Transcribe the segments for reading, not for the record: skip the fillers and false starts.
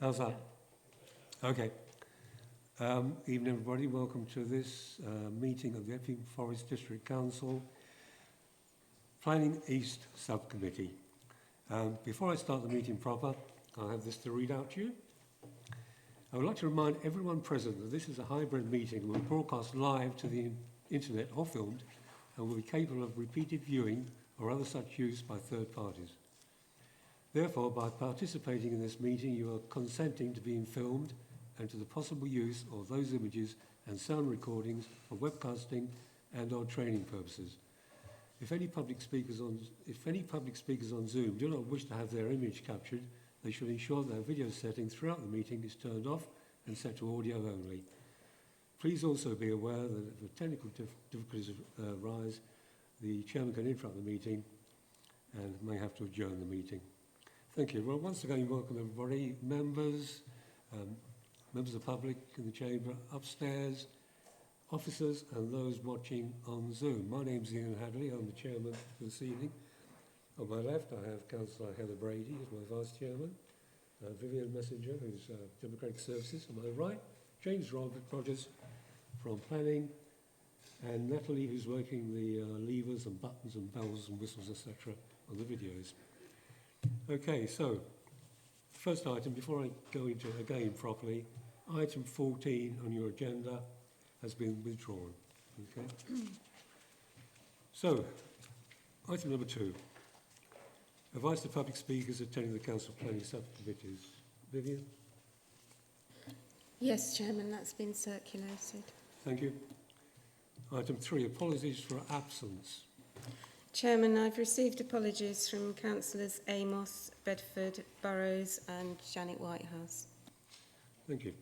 How's that? Okay. Evening, everybody. Welcome to this meeting of the Epping Forest District Council Planning East Subcommittee. Before I start the meeting proper, I have this to read out to you. I would like to remind everyone present that this is a hybrid meeting and will be broadcast live to the internet or filmed and will be capable of repeated viewing or other such use by third parties. Therefore, by participating in this meeting, you are consenting to being filmed and to the possible use of those images and sound recordings for webcasting and or training purposes. If any public speakers on Zoom do not wish to have their image captured, they should ensure that their video setting throughout the meeting is turned off and set to audio only. Please also be aware that if technical difficulties arise, the chairman can interrupt the meeting and may have to adjourn the meeting. Thank you. Well, once again, welcome everybody, members of the public in the chamber, upstairs, officers and those watching on Zoom. My name's Ian Hadley, I'm the chairman for this evening. On my left I have Councillor Heather Brady as my vice chairman, Vivian Messenger, who's Democratic Services. On my right, James Rogers from Planning, and Natalie, who's working the levers and buttons and bells and whistles, etc. on the videos. Okay, so first item, before I go into it again properly, item 14 on your agenda has been withdrawn. Okay. So, item number 2. Advice to public speakers attending the council planning subcommittees. Vivian? Yes, Chairman, that's been circulated. Thank you. Item 3, apologies for absence. Chairman, I've received apologies from Councillors Amos, Bedford, Burrows and Janet Whitehouse. Thank you.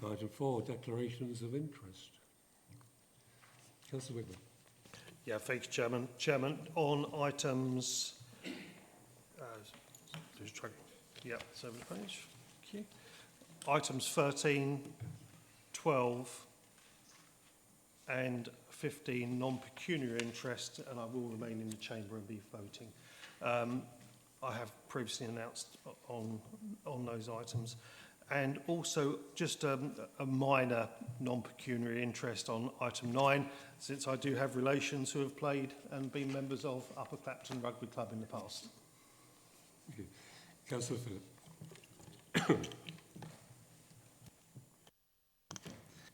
Item 4, declarations of interest. Councillor Whitman. Yeah, thank you, Chairman. Chairman, on items... it's over the page. Thank you. Items 13, 12 and 15, non-pecuniary interest, and I will remain in the chamber and be voting. I have previously announced on those items. And also just a minor non-pecuniary interest on item 9, since I do have relations who have played and been members of Upper Clapton Rugby Club in the past. Thank you. Councillor Phillip.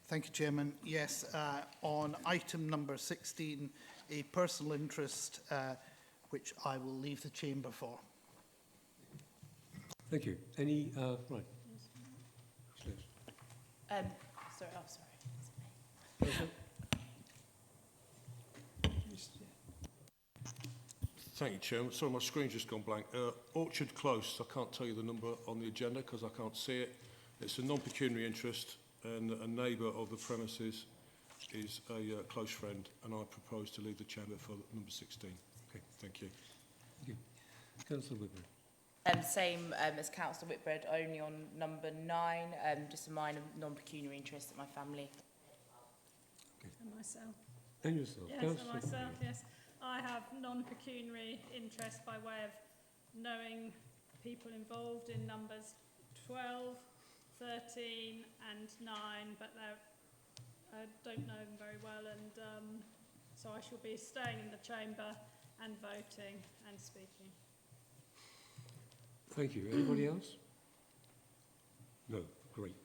Thank you, Chairman. Yes, on item number 16, a personal interest, which I will leave the chamber for. Thank you. Any, right. Sorry. Thank you, Chairman. Sorry, my screen's just gone blank. Orchard Close, I can't tell you the number on the agenda because I can't see it. It's a non-pecuniary interest and a neighbour of the premises is a close friend, and I propose to leave the chamber for number 16. Okay, thank you. Thank you. Councillor Whitman. Same as Councillor Whitbread, only on number 9, just a minor non-pecuniary interest at my family. Okay. And myself. And yourself. Yes, and myself, yes. I have non-pecuniary interest by way of knowing people involved in numbers 12, 13 and 9, but I don't know them very well, and so I shall be staying in the chamber and voting and speaking. Thank you. Anybody else? No. Great.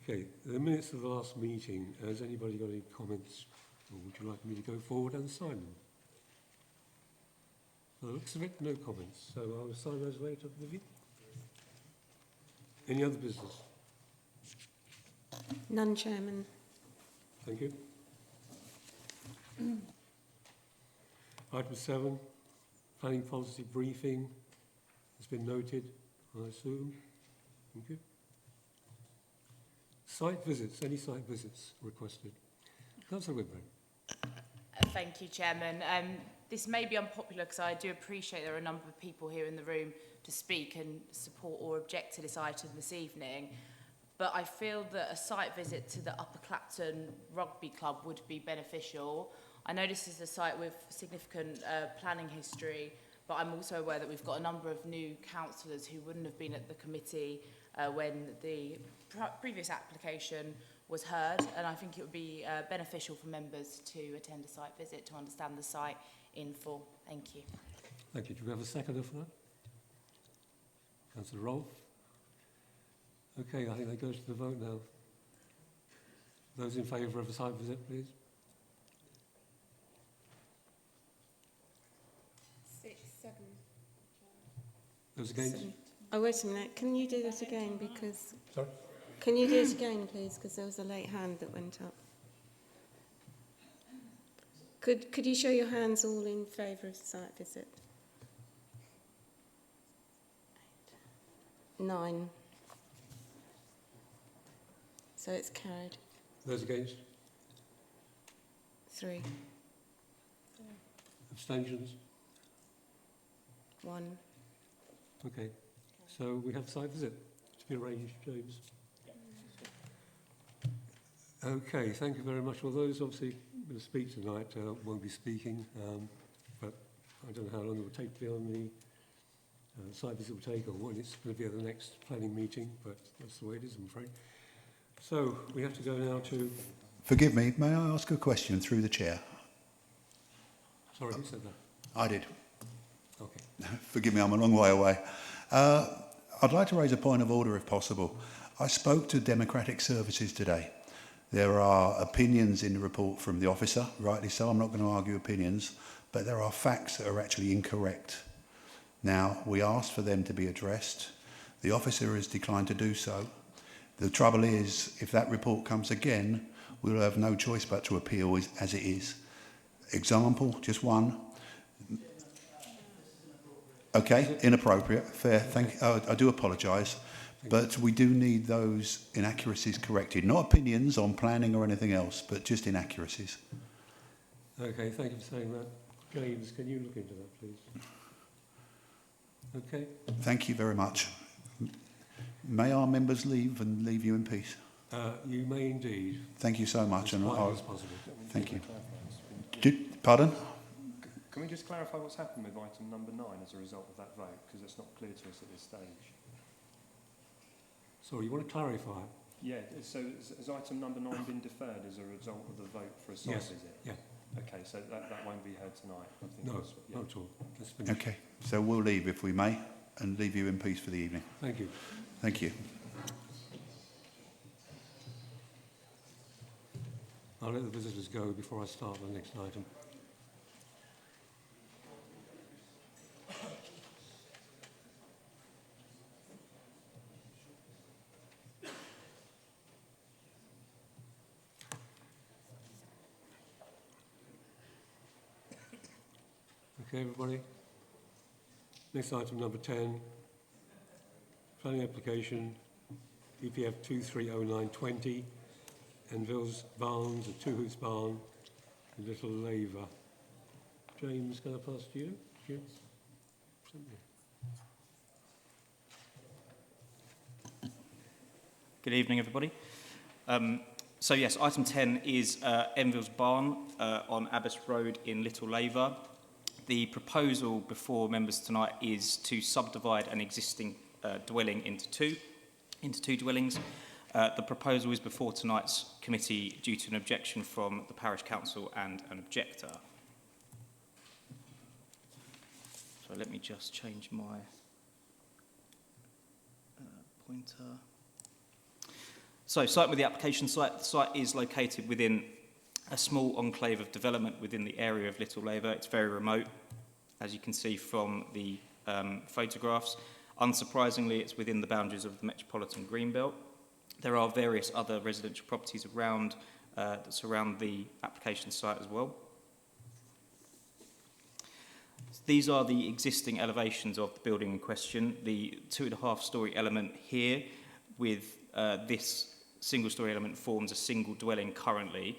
Okay. The minutes of the last meeting. Has anybody got any comments, or would you like me to go forward and sign them? Well, looks of it, no comments. So I'll sign those later with you. Any other business? None, Chairman. Thank you. Item 7, planning policy briefing. It's been noted, I assume. Thank you. Site visits, any site visits requested? Councillor Whitbread. Thank you, Chairman. This may be unpopular because I do appreciate there are a number of people here in the room to speak and support or object to this item this evening, but I feel that a site visit to the Upper Clapton Rugby Club would be beneficial. I know this is a site with significant planning history, but I'm also aware that we've got a number of new councillors who wouldn't have been at the committee when the previous application was heard, and I think it would be beneficial for members to attend a site visit to understand the site in full. Thank you. Thank you. Do we have a seconder for that? Councillor Rolfe? Okay, I think that goes to the vote now. Those in favour of a site visit, please. 6, 7. Those against? Oh, wait a minute. Can you do that again? Because... Sorry? Can you do it again, please? Because there was a late hand that went up. Could you show your hands all in favour of the site visit? 9. So it's carried. Those against? 3. Abstentions? 1. Okay. So we have a site visit to be arranged, James. Okay, thank you very much. Well, those obviously going to speak tonight won't be speaking, but I don't know how long it will take to be on the site visit will take, or when it's going to be at the next planning meeting, but that's the way it is, I'm afraid. So we have to go now to... Forgive me, may I ask a question through the chair? Sorry, who said that? I did. Okay. Forgive me, I'm a long way away. I'd like to raise a point of order if possible. I spoke to Democratic Services today. There are opinions in the report from the officer, rightly so, I'm not going to argue opinions, but there are facts that are actually incorrect. Now, we asked for them to be addressed. The officer has declined to do so. The trouble is, if that report comes again, we'll have no choice but to appeal as it is. Example, just one. Okay, inappropriate, fair, thank you. I do apologise, but we do need those inaccuracies corrected. Not opinions on planning or anything else, but just inaccuracies. Okay, thank you for saying that. James, can you look into that, please? Okay. Thank you very much. May our members leave and leave you in peace? You may indeed. Thank you so much. As And quietly as possible. thank you. Pardon? Can we just clarify what's happened with item number 9 as a result of that vote? Because it's not clear to us at this stage. Sorry, you want to clarify? Yeah, so has item number 9 been deferred as a result of the vote for a site Yes. visit? Yeah. Okay, so that won't be heard tonight. I think No, that's, yeah. not at all. Let's finish. Okay, so we'll leave if we may and leave you in peace for the evening. Thank you. Thank you. I'll let the visitors go before I start the next item. Okay, everybody. Next item, number 10. Planning application, EPF 230920, Enville's Barns, a two-house barn, a Little Laver. James, can I pass to you? James? Good evening, everybody. So yes, item 10 is Enville's Barn on Abbas Road in Little Laver. The proposal before members tonight is to subdivide an existing dwelling into two dwellings. The proposal is before tonight's committee due to an objection from the parish council and an objector. So let me just change my pointer. So, starting with the application site, the site is located within a small enclave of development within the area of Little Laver. It's very remote, as you can see from the photographs. Unsurprisingly, it's within the boundaries of the Metropolitan Greenbelt. There are various other residential properties around that surround the application site as well. These are the existing elevations of the building in question. The 2.5-storey element here with this single-storey element forms a single dwelling currently.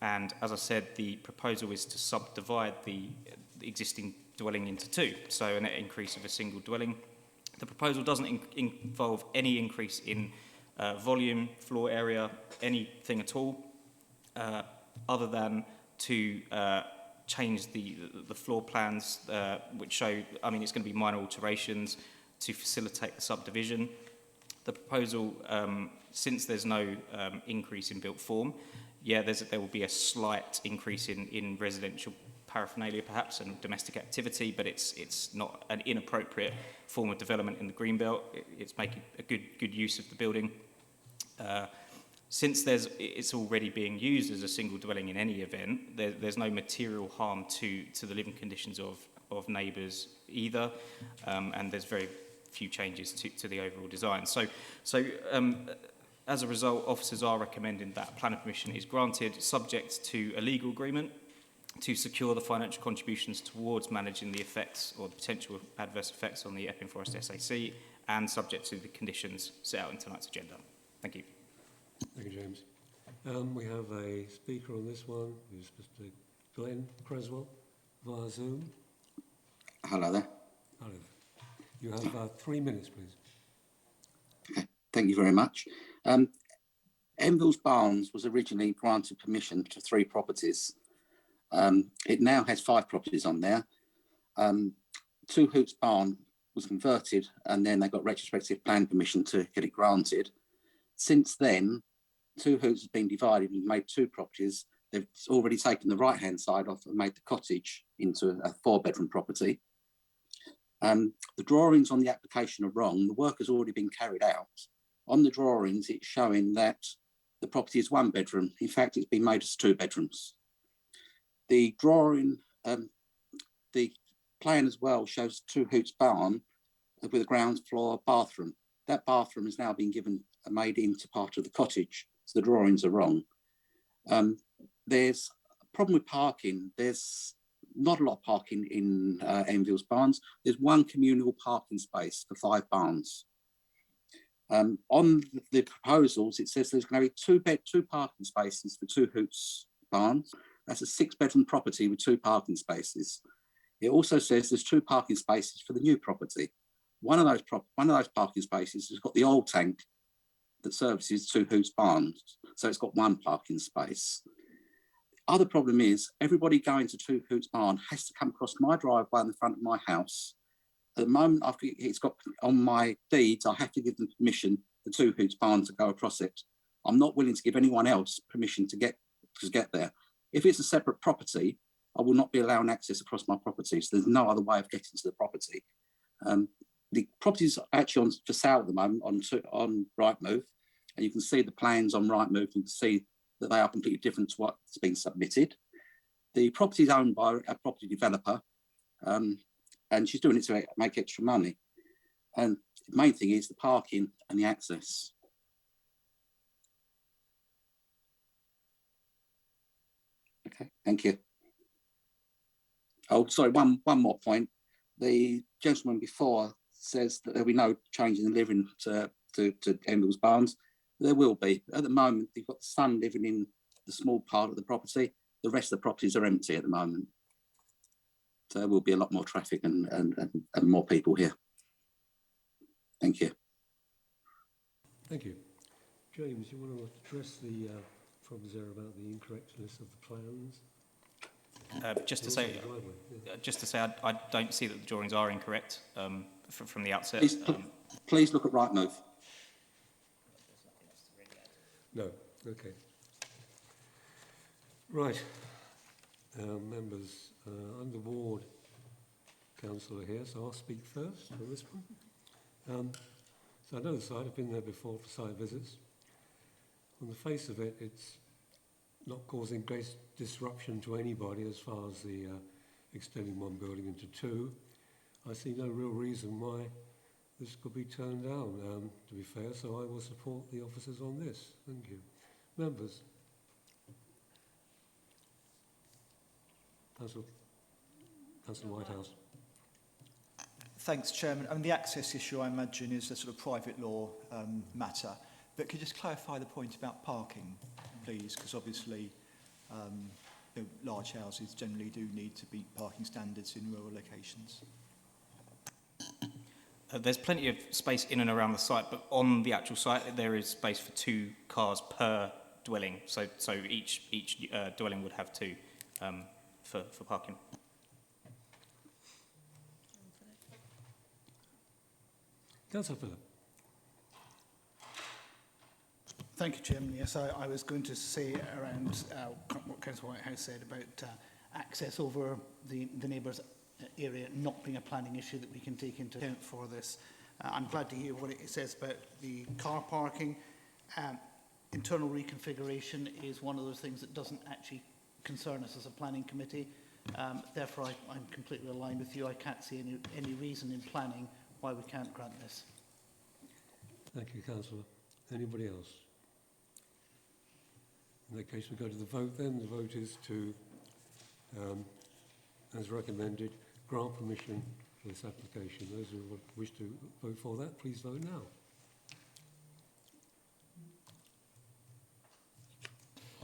And as I said, the proposal is to subdivide the existing dwelling into two, so a net increase of a single dwelling. The proposal doesn't involve any increase in volume, floor area, anything at all, other than to changed the floor plans, which show, I mean, it's going to be minor alterations to facilitate the subdivision. The proposal, since there's no increase in built form, yeah, there will be a slight increase in residential paraphernalia perhaps and domestic activity, but it's not an inappropriate form of development in the Greenbelt. It's making a good use of the building. Since it's already being used as a single dwelling in any event, there's no material harm to the living conditions of neighbours either, and there's very few changes to the overall design. So as a result, officers are recommending that planning permission is granted subject to a legal agreement to secure the financial contributions towards managing the effects or the potential adverse effects on the Epping Forest SAC, and subject to the conditions set out in tonight's agenda. Thank you. Thank you, James. We have a speaker on this one, who's Mr. Glenn Creswell, via Zoom. Hello there. Hello. You have 3 minutes, please. Okay, thank you very much. Enville's Barnes was originally granted permission to 3 properties. It now has 5 properties on there. 2 Hoots Barn was converted, and then they got retrospective plan permission to get it granted. Since then, 2 Hoots has been divided and made 2 properties. They've already taken the right-hand side off and made the cottage into a 4-bedroom property. The drawings on the application are wrong. The work has already been carried out. On the drawings, it's showing that the property is 1 bedroom. In fact, it's been made as 2 bedrooms. The drawing, the plan as well shows 2 Hoots Barn with a ground floor bathroom. That bathroom has now been made into part of the cottage, so the drawings are wrong. There's a problem with parking. There's not a lot of parking in Enville's Barns. There's 1 communal parking space for 5 barns. On the proposals, it says there's going to be 2 parking spaces for 2 Hoots Barns. That's a 6-bedroom property with 2 parking spaces. It also says there's 2 parking spaces for the new property. One of those parking spaces has got the old tank that services 2 Hoots Barns, so it's got 1 parking space. The other problem is everybody going to 2 Hoots Barn has to come across my driveway in the front of my house. At the moment, it's got on my deeds, I have to give them permission for 2 Hoots Barn to go across it. I'm not willing to give anyone else permission to get there. If it's a separate property, I will not be allowing access across my property. So there's no other way of getting to the property. The property is actually for sale at the moment on Rightmove, and you can see the plans on Rightmove. You can see that they are completely different to what's been submitted. The property is owned by a property developer, and she's doing it to make extra money. And the main thing is the parking and the access. Okay, thank you. Oh, sorry, one more point. The gentleman before says that there'll be no change in the living to Enville's Barns. There will be. At the moment, you've got the son living in the small part of the property. The rest of the properties are empty at the moment. So there will be a lot more traffic and more people here. Thank you. Thank you. James, you want to address the problems there about the incorrectness of the plans? Just to say, I don't see that the drawings are incorrect from the outset. Please look at Rightmove. No, okay. Right. Members, I'm the ward councillor here, so I'll speak first on this one. So I know the site, I've been there before for site visits. On the face of it, it's not causing great disruption to anybody as far as the extending 1 building into 2. I see no real reason why this could be turned down, to be fair, so I will support the officers on this. Thank you. Members. Councillor Whitehouse. Thanks, Chairman. The access issue, I imagine, is a sort of private law matter. But could you just clarify the point about parking, please? Because obviously, large houses generally do need to meet parking standards in rural locations. There's plenty of space in and around the site, but on the actual site, there is space for 2 cars per dwelling. So each dwelling would have 2. for parking. Councillor Phillip. Thank you, Chairman. Yes, I was going to say around what Councillor Whitehouse said about access over the neighbours' area not being a planning issue that we can take into account for this. I'm glad to hear what it says about the car parking. Internal reconfiguration is one of those things that doesn't actually concern us as a planning committee. Therefore, I'm completely aligned with you. I can't see any reason in planning why we can't grant this. Thank you, Councillor. Anybody else? In that case, we go to the vote then. The vote is to, as recommended, grant permission for this application. Those who wish to vote for that, please vote now.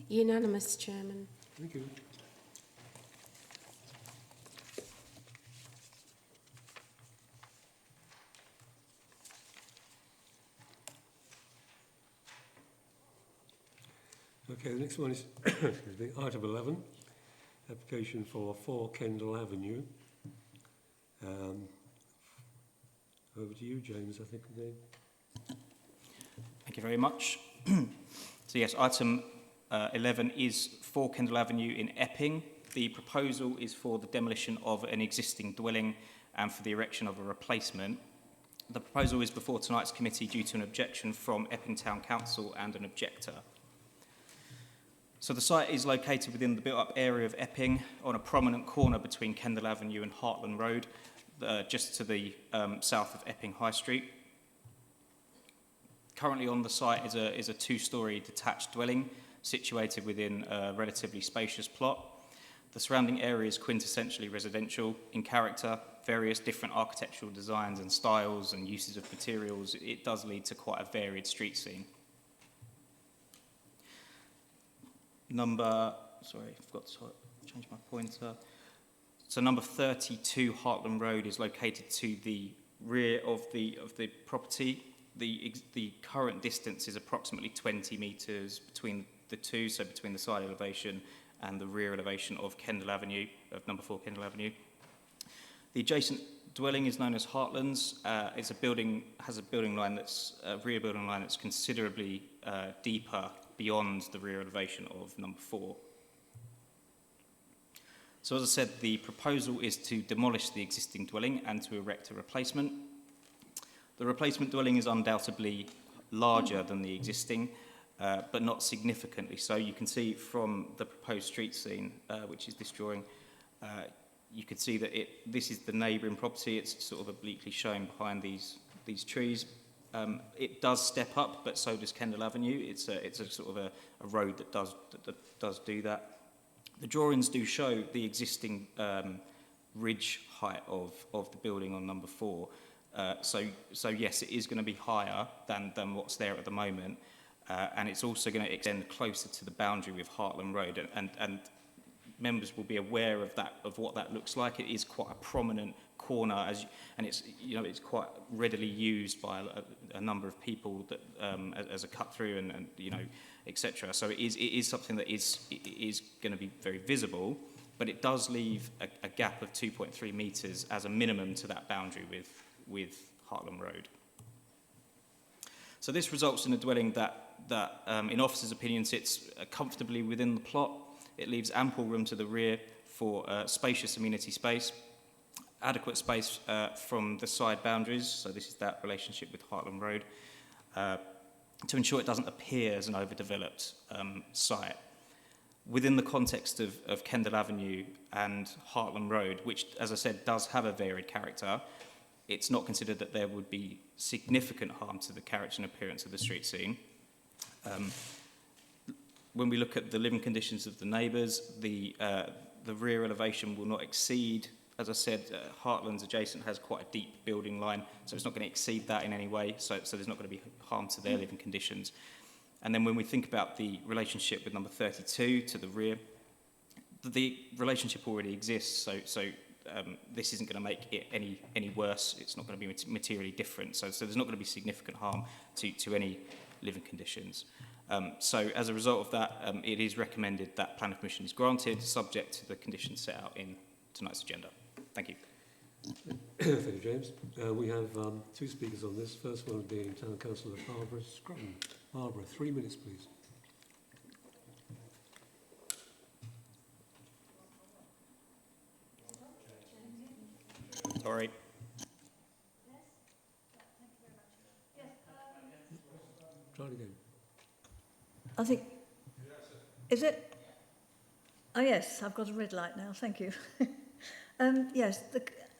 Unanimous, Chairman. Thank you. Okay, the next one is excuse me, item 11, application for 4 Kendall Avenue. Over to you, James, I think again. Thank you very much. So yes, item 11 is 4 Kendall Avenue in Epping. The proposal is for the demolition of an existing dwelling and for the erection of a replacement. The proposal is before tonight's committee due to an objection from Epping Town Council and an objector. So the site is located within the built-up area of Epping on a prominent corner between Kendall Avenue and Hartland Road, just to the south of Epping High Street. Currently on the site is a 2-storey detached dwelling situated within a relatively spacious plot. The surrounding area is quintessentially residential in character, various different architectural designs and styles and uses of materials. It does lead to quite a varied street scene. Sorry, I forgot to change my pointer. So number 32 Hartland Road is located to the rear of the property. The current distance is approximately 20 metres between the two, so between the side elevation and the rear elevation of Kendall Avenue, of number 4 Kendall Avenue. The adjacent dwelling is known as Heartlands. Has a building line that's a rear building line that's considerably deeper beyond the rear elevation of number 4. So as I said, the proposal is to demolish the existing dwelling and to erect a replacement. The replacement dwelling is undoubtedly larger than the existing, but not significantly so. You can see from the proposed street scene, which is this drawing, you can see that this is the neighbouring property. It's sort of obliquely shown behind these trees. It does step up, but so does Kendall Avenue. It's a sort of a road that does do that. The drawings do show the existing ridge height of the building on number 4. So yes, it is going to be higher than what's there at the moment, and it's also going to extend closer to the boundary with Hartland Road, and members will be aware of what that looks like. It is quite a prominent corner, and it's quite readily used by a number of people that as a cut through and etc. So it is something that is going to be very visible, but it does leave a gap of 2.3 metres as a minimum to that boundary with Hartland Road. So this results in a dwelling that in officers' opinion, sits comfortably within the plot. It leaves ample room to the rear for spacious amenity space, adequate space from the side boundaries, so this is that relationship with Hartland Road, to ensure it doesn't appear as an overdeveloped site. Within the context of Kendall Avenue and Hartland Road, which, as I said, does have a varied character, it's not considered that there would be significant harm to the character and appearance of the street scene. When we look at the living conditions of the neighbours, the rear elevation will not exceed, as I said, Heartlands adjacent has quite a deep building line, so it's not going to exceed that in any way, so there's not going to be harm to their living conditions. And then when we think about the relationship with number 32 to the rear, the relationship already exists, so this isn't going to make it any worse. It's not going to be materially different, so there's not going to be significant harm to any living conditions. So as a result of that, it is recommended that planning permission is granted, subject to the conditions set out in tonight's agenda. Thank you. Thank you, James. We have two speakers on this. First one being Town Councillor Barbara Scrutton. Barbara, 3 minutes, please. Sorry. Try it again. I think, is it? Oh yes, I've got a red light now, thank you. Yes,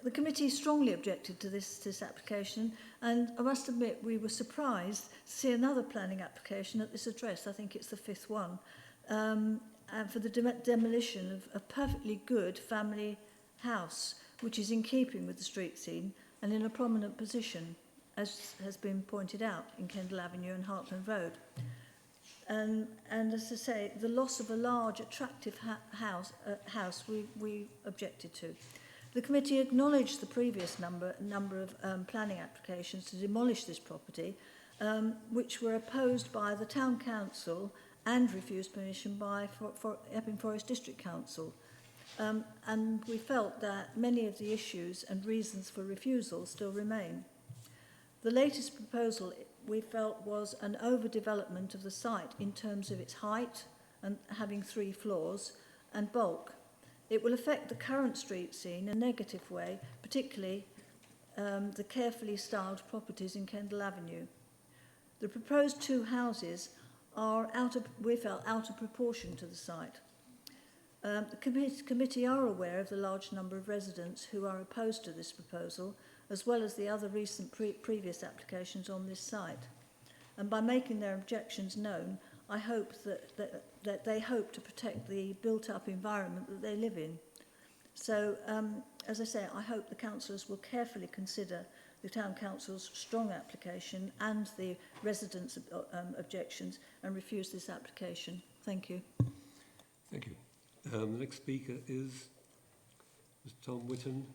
the committee strongly objected to this application, and I must admit we were surprised to see another planning application at this address. I think it's the 5th one, and for the demolition of a perfectly good family house, which is in keeping with the street scene and in a prominent position, as has been pointed out, in Kendal Avenue and Hartland Road. And as I say, the loss of a large, attractive house we objected to. The committee acknowledged the previous number of planning applications to demolish this property, which were opposed by the Town Council and refused permission by for Epping Forest District Council. And we felt that many of the issues and reasons for refusal still remain. The latest proposal, we felt, was an overdevelopment of the site in terms of its height and having 3 floors and bulk. It will affect the current street scene in a negative way, particularly the carefully styled properties in Kendal Avenue. The proposed 2 houses are we felt out of proportion to the site. The committee are aware of the large number of residents who are opposed to this proposal, as well as the other recent previous applications on this site. And by making their objections known, I hope that they hope to protect the built-up environment that they live in. So, as I say, I hope the councillors will carefully consider the Town Council's strong application and the residents' objections and refuse this application. Thank you. Thank you. The next speaker is Mr. Tom Whiffen,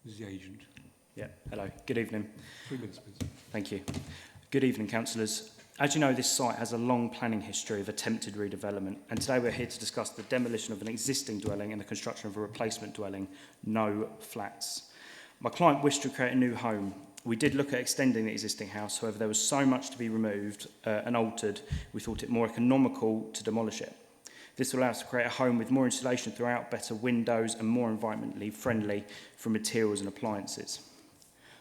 who's the agent. Yeah, hello. Good evening. 3 minutes, please. Thank you. Good evening, councillors. As you know, this site has a long planning history of attempted redevelopment, and today we're here to discuss the demolition of an existing dwelling and the construction of a replacement dwelling, no flats. My client wished to create a new home. We did look at extending the existing house, however, there was so much to be removed and altered, we thought it more economical to demolish it. This will allow us to create a home with more insulation throughout, better windows and more environmentally friendly for materials and appliances.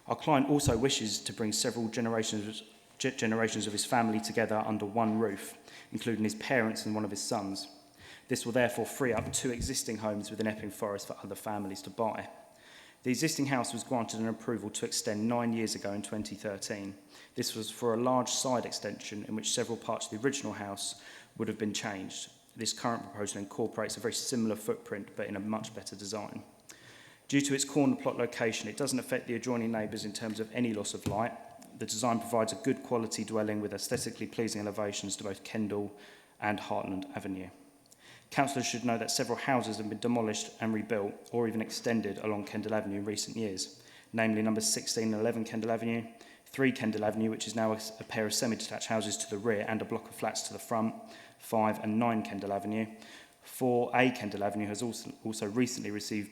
Our client also wishes to bring several generations of his family together under one roof, including his parents and one of his sons. This will therefore free up 2 existing homes within Epping Forest for other families to buy. The existing house was granted an approval to extend 9 years ago in 2013. This was for a large side extension in which several parts of the original house would have been changed. This current proposal incorporates a very similar footprint but in a much better design. Due to its corner plot location, it doesn't affect the adjoining neighbours in terms of any loss of light. The design provides a good quality dwelling with aesthetically pleasing elevations to both Kendal and Hartland Avenue. Councillors should know that several houses have been demolished and rebuilt or even extended along Kendal Avenue in recent years, namely numbers 16 and 11 Kendal Avenue, 3 Kendal Avenue, which is now a pair of semi-detached houses to the rear and a block of flats to the front, 5 and 9 Kendal Avenue. 4A Kendal Avenue has also recently received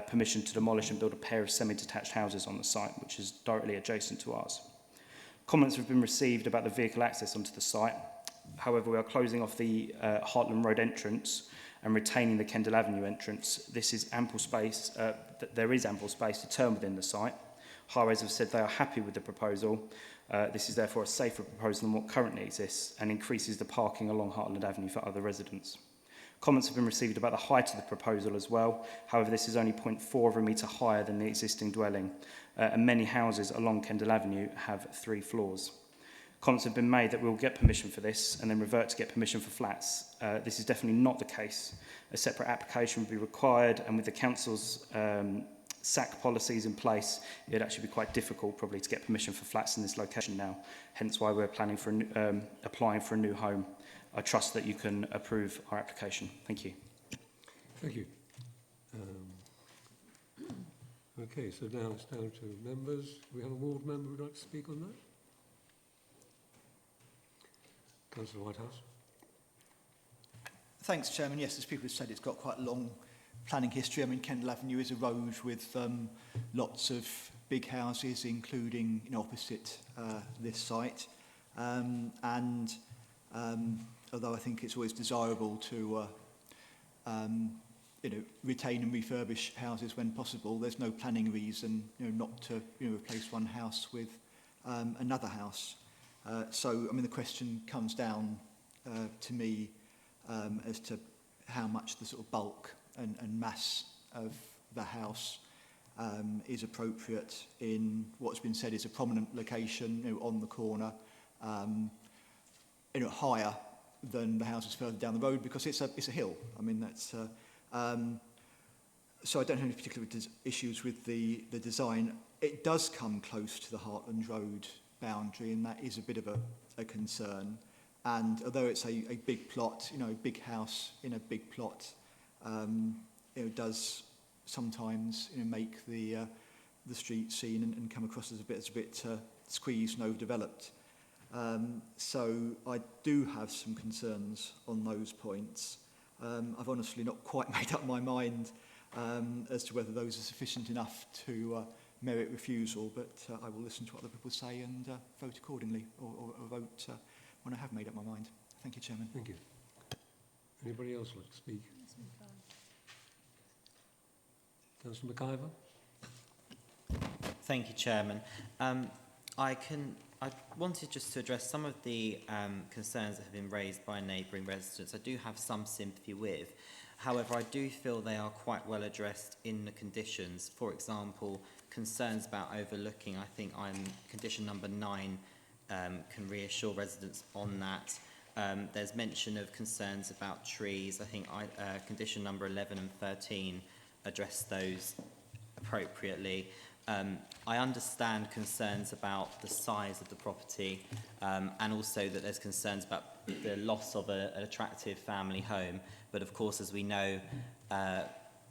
permission to demolish and build a pair of semi-detached houses on the site, which is directly adjacent to ours. Comments have been received about the vehicle access onto the site. However, we are closing off the Hartland Road entrance and retaining the Kendal Avenue entrance. This is ample space. There is ample space to turn within the site. Highways have said they are happy with the proposal. This is therefore a safer proposal than what currently exists and increases the parking along Hartland Avenue for other residents. Comments have been received about the height of the proposal as well. However, this is only 0.4 of a metre higher than the existing dwelling, and many houses along Kendal Avenue have 3 floors. Comments have been made that we will get permission for this and then revert to get permission for flats. This is definitely not the case. A separate application would be required, and with the council's SAC policies in place, it would actually be quite difficult probably to get permission for flats in this location now, hence why we're planning for applying for a new home. I trust that you can approve our application. Thank you. Thank you. Okay, so now it's down to members. We have a ward member who would like to speak on that? Councillor Whitehouse. Thanks, Chairman. Yes, as people have said, it's got quite a long planning history. I mean, Kendall Avenue is a road with lots of big houses, including opposite this site. Although I think it's always desirable to retain and refurbish houses when possible, there's no planning reason not to replace one house with another house. So, I mean, the question comes down to me as to how much the sort of bulk and mass of the house is appropriate in what's been said is a prominent location on the corner, higher than the houses further down the road because it's a hill. I mean, that's so I don't have any particular issues with the design. It does come close to the Heartland Road boundary, and that is a bit of a concern. And although it's a big plot, a big house in a big plot, does sometimes make the street seen and come across as a bit squeezed and overdeveloped. So I do have some concerns on those points. I've honestly not quite made up my mind as to whether those are sufficient enough to merit refusal, but I will listen to what other people say and vote accordingly, or vote when I have made up my mind. Thank you, Chairman. Thank you. Anybody else like to speak? Councillor McIver. Thank you, Chairman. I wanted just to address some of the concerns that have been raised by neighbouring residents. I do have some sympathy with. However, I do feel they are quite well addressed in the conditions. For example, concerns about overlooking. I think condition number 9 can reassure residents on that. There's mention of concerns about trees. I think condition number 11 and 13 address those appropriately. I understand concerns about the size of the property and also that there's concerns about the loss of an attractive family home. But of course, as we know,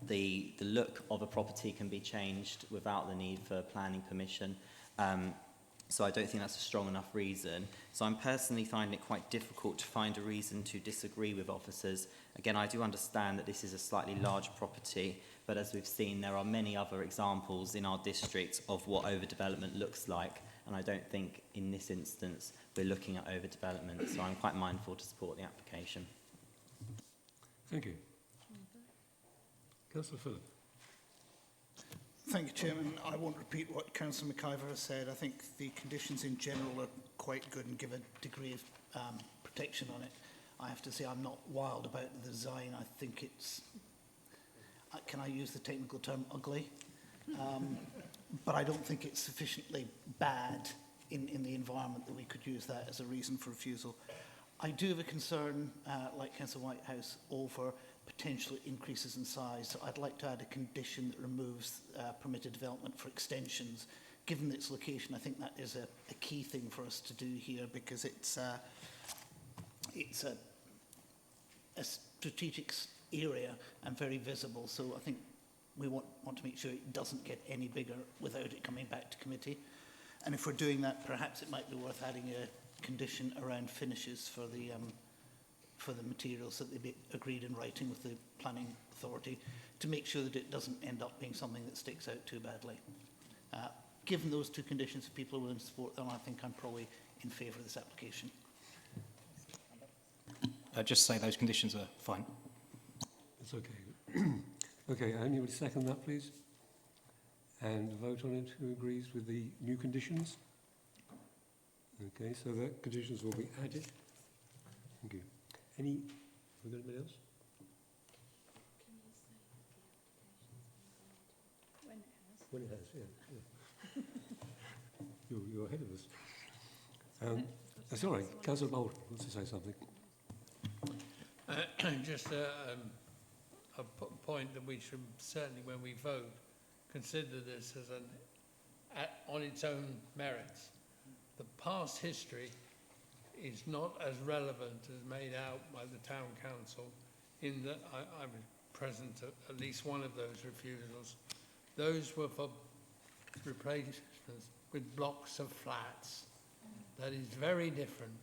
the look of a property can be changed without the need for planning permission. So I don't think that's a strong enough reason. So I'm personally finding it quite difficult to find a reason to disagree with officers. Again, I do understand that this is a slightly large property, but as we've seen, there are many other examples in our district of what overdevelopment looks like, and I don't think in this instance we're looking at overdevelopment, so I'm quite mindful to support the application. Thank you. Councillor Phillip. Thank you, Chairman. I won't repeat what Councillor McIver has said. I think the conditions in general are quite good and give a degree of protection on it. I have to say I'm not wild about the design. I think it's, can I use the technical term, ugly? But I don't think it's sufficiently bad in the environment that we could use that as a reason for refusal. I do have a concern, like Councillor Whitehouse, over potential increases in size. So I'd like to add a condition that removes permitted development for extensions. Given its location, I think that is a key thing for us to do here because it's a strategic area and very visible. So I think we want to make sure it doesn't get any bigger without it coming back to committee. And if we're doing that, perhaps it might be worth adding a condition around finishes for the materials that they be agreed in writing with the planning authority to make sure that it doesn't end up being something that sticks out too badly. Given those two conditions, if people are willing to support them, I think I'm probably in favour of this application. Just say those conditions are fine. That's okay. Okay, anybody second that, please? And vote on it. Who agrees with the new conditions? Okay, so the conditions will be added. Thank you. Have we got anybody else? When it has, yeah. You're ahead of us. That's all right. Councillor Bolt wants to say something. Just a point that we should certainly, when we vote, consider this as on its own merits. The past history is not as relevant as made out by the town council in that I was present at least one of those refusals. Those were for replacements with blocks of flats. That is very different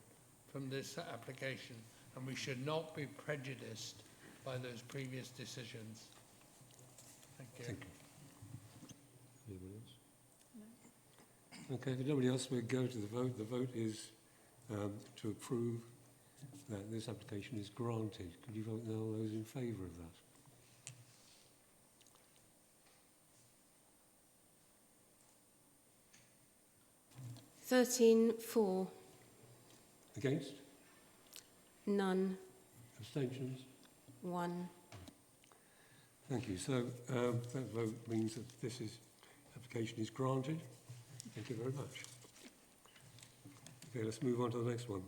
from this application, and we should not be prejudiced by those previous decisions. Thank you. Thank you. Anyone else? No. Okay, if nobody else, we'll go to the vote. The vote is to approve that this application is granted. Could you vote now, all those in favour of that? For. Against? None. Abstentions? 1. Thank you. So that vote means that this application is granted. Thank you very much. Okay, let's move on to the next one.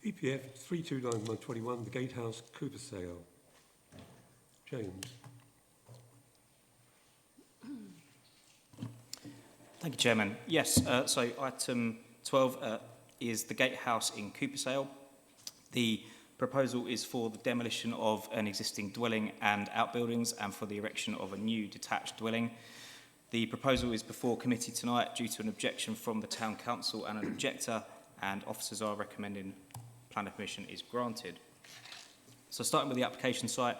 EPF 329121, the Gatehouse Cooper sale. James. Thank you, Chairman. Yes, so item 12 is the Gatehouse in Coopersale. The proposal is for the demolition of an existing dwelling and outbuildings and for the erection of a new detached dwelling. The proposal is before committee tonight due to an objection from the Town Council and an objector, and officers are recommending planning permission is granted. So starting with the application site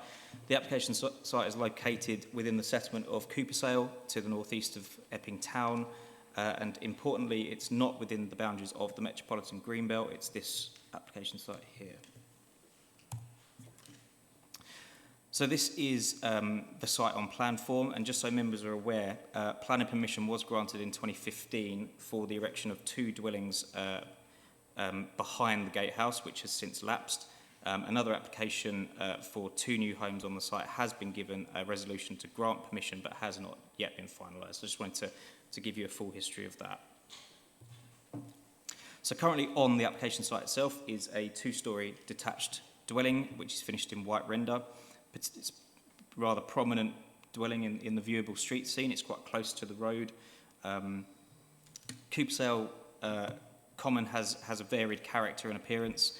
is located within the settlement of Coopersale to the northeast of Epping town, and importantly it's not within the boundaries of the Metropolitan Greenbelt. It's this application site here. So this is the site on plan form, and just so members are aware, planning permission was granted in 2015 for the erection of 2 dwellings behind the gatehouse, which has since lapsed. Another application for 2 new homes on the site has been given a resolution to grant permission but has not yet been finalised. So I just wanted to give you a full history of that. So currently on the application site itself is a 2-storey detached dwelling which is finished in white render. It's a rather prominent dwelling in the viewable street scene. It's quite close to the road. Coopersale Common has a varied character and appearance.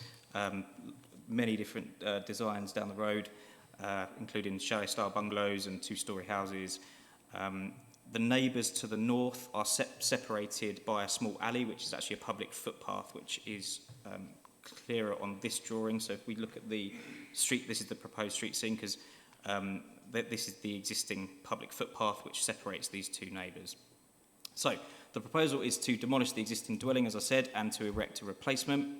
Many different designs down the road, including chalet-style bungalows and 2-storey houses. The neighbours to the north are separated by a small alley, which is actually a public footpath, which is clearer on this drawing. So if we look at the street, this is the proposed street scene, because this is the existing public footpath which separates these 2 neighbours. So the proposal is to demolish the existing dwelling, as I said, and to erect a replacement.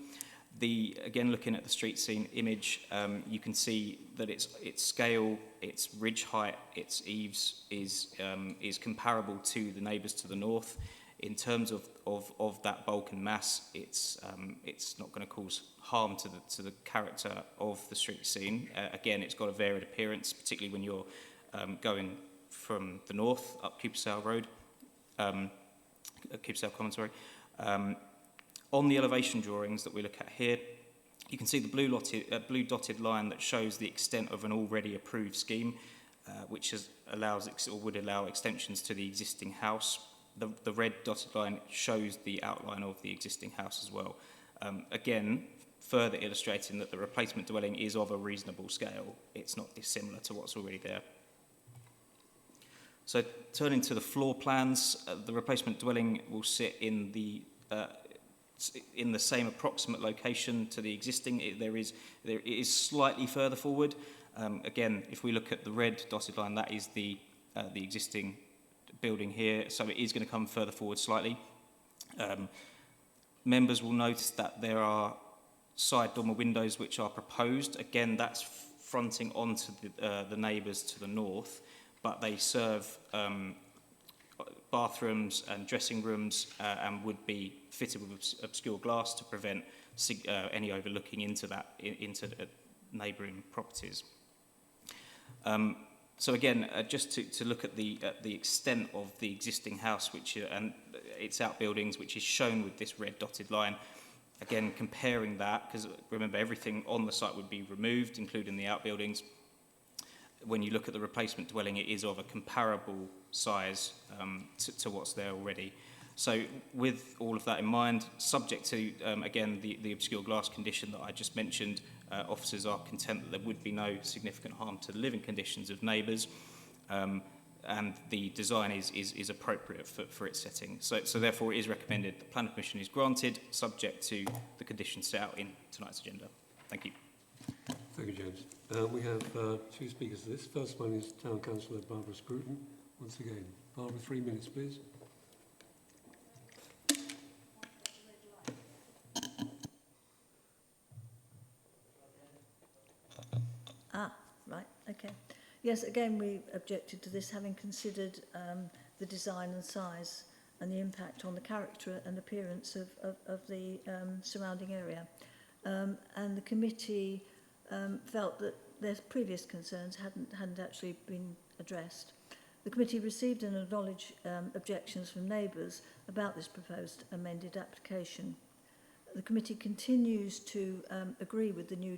Again, looking at the street scene image, you can see that its scale, its ridge height, its eaves is comparable to the neighbours to the north. In terms of that bulk and mass, it's not going to cause harm to the character of the street scene. Again, it's got a varied appearance, particularly when you're going from the north up Coopersale Road, Coopersale Common, sorry. On the elevation drawings that we look at here, you can see the blue dotted line that shows the extent of an already approved scheme, which would allow extensions to the existing house. The red dotted line shows the outline of the existing house as well. Again, further illustrating that the replacement dwelling is of a reasonable scale. It's not dissimilar to what's already there. So turning to the floor plans, the replacement dwelling will sit in the same approximate location to the existing. It is slightly further forward. Again, if we look at the red dotted line, that is the existing building here, so it is going to come further forward slightly. Members will notice that there are side dormer windows which are proposed. Again, that's fronting onto the neighbours to the north, but they serve bathrooms and dressing rooms and would be fitted with obscure glass to prevent any overlooking into neighbouring properties. So again, just to look at the extent of the existing house, and its outbuildings, which is shown with this red dotted line. Again, comparing that, because remember everything on the site would be removed, including the outbuildings. When you look at the replacement dwelling, it is of a comparable size to what's there already. So with all of that in mind, subject to, again, the obscure glass condition that I just mentioned, officers are content that there would be no significant harm to the living conditions of neighbours. and the design is appropriate for its setting. So therefore it is recommended the planning permission is granted, subject to the conditions set out in tonight's agenda. Thank you. Thank you, James. We have two speakers to this. First one is Town Councillor Barbara Scruton. Once again, Barbara, 3 minutes, please. Right, okay. Yes, again, we objected to this, having considered the design and size and the impact on the character and appearance of the surrounding area. And the committee felt that their previous concerns hadn't actually been addressed. The committee received and acknowledged objections from neighbours about this proposed amended application. The committee continues to agree with the new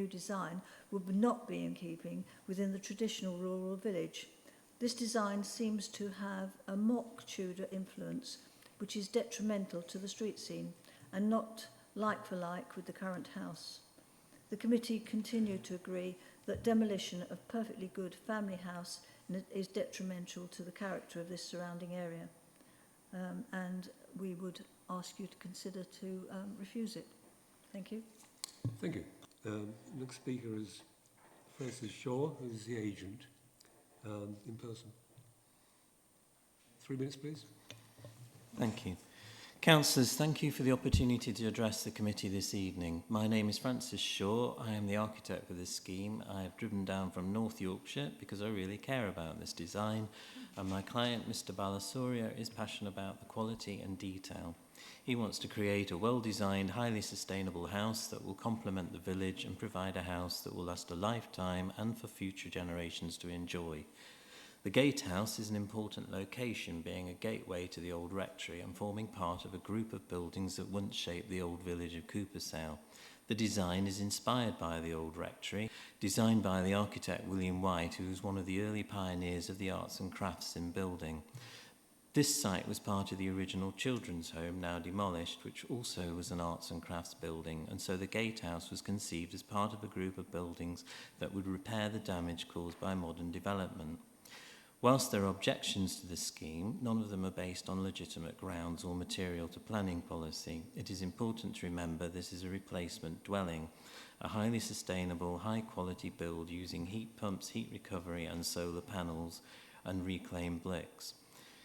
design would not be in keeping within the traditional rural village. This design seems to have a mock Tudor influence, which is detrimental to the street scene and not like for like with the current house. The committee continued to agree that demolition of perfectly good family house is detrimental to the character of this surrounding area. And we would ask you to consider to refuse it. Thank you. Thank you. Next speaker is Francis Shaw, who is the agent in person. 3 minutes, please. Thank you. Councillors, thank you for the opportunity to address the committee this evening. My name is Francis Shaw. I am the architect for this scheme. I have driven down from North Yorkshire because I really care about this design, and my client, Mr. Balasauria, is passionate about the quality and detail. He wants to create a well-designed, highly sustainable house that will complement the village and provide a house that will last a lifetime and for future generations to enjoy. The gatehouse is an important location, being a gateway to the old rectory and forming part of a group of buildings that once shaped the old village of Coopersale. The design is inspired by the old rectory, designed by the architect William White, who was one of the early pioneers of the arts and crafts in building. This site was part of the original children's home, now demolished, which also was an arts and crafts building, and so the gatehouse was conceived as part of a group of buildings that would repair the damage caused by modern development. Whilst there are objections to this scheme, none of them are based on legitimate grounds or material to planning policy. It is important to remember this is a replacement dwelling, a highly sustainable, high-quality build using heat pumps, heat recovery and solar panels and reclaimed bricks,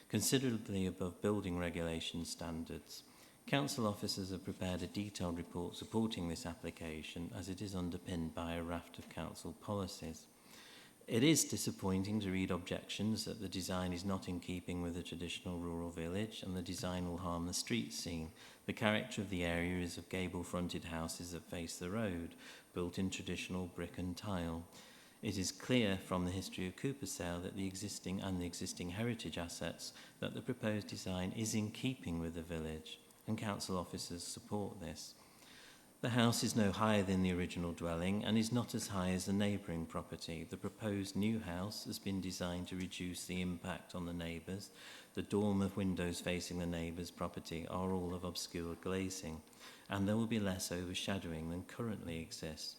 considerably above building regulation standards. Council officers have prepared a detailed report supporting this application as it is underpinned by a raft of council policies. It is disappointing to read objections that the design is not in keeping with the traditional rural village and the design will harm the street scene. The character of the area is of gable-fronted houses that face the road, built in traditional brick and tile. It is clear from the history of Coopersale that the existing heritage assets that the proposed design is in keeping with the village, and council officers support this. The house is no higher than the original dwelling and is not as high as the neighbouring property. The proposed new house has been designed to reduce the impact on the neighbours. The dormer windows facing the neighbour's property are all of obscured glazing, and there will be less overshadowing than currently exists.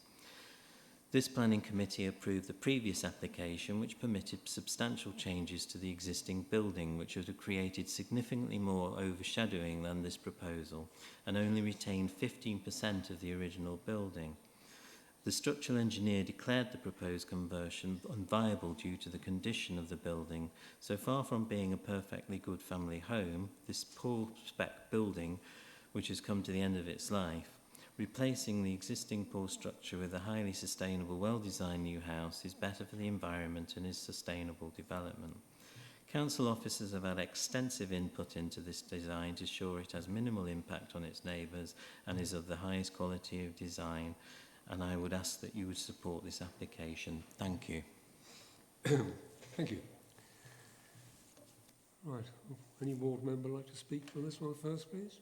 This planning committee approved the previous application, which permitted substantial changes to the existing building, which would have created significantly more overshadowing than this proposal, and only retained 15% of the original building. The structural engineer declared the proposed conversion unviable due to the condition of the building. So far from being a perfectly good family home, this poor spec building, which has come to the end of its life, replacing the existing poor structure with a highly sustainable, well-designed new house is better for the environment and is sustainable development. Council officers have had extensive input into this design to ensure it has minimal impact on its neighbours and is of the highest quality of design, and I would ask that you would support this application. Thank you. Thank you. Right. Any ward member like to speak on this one first, please?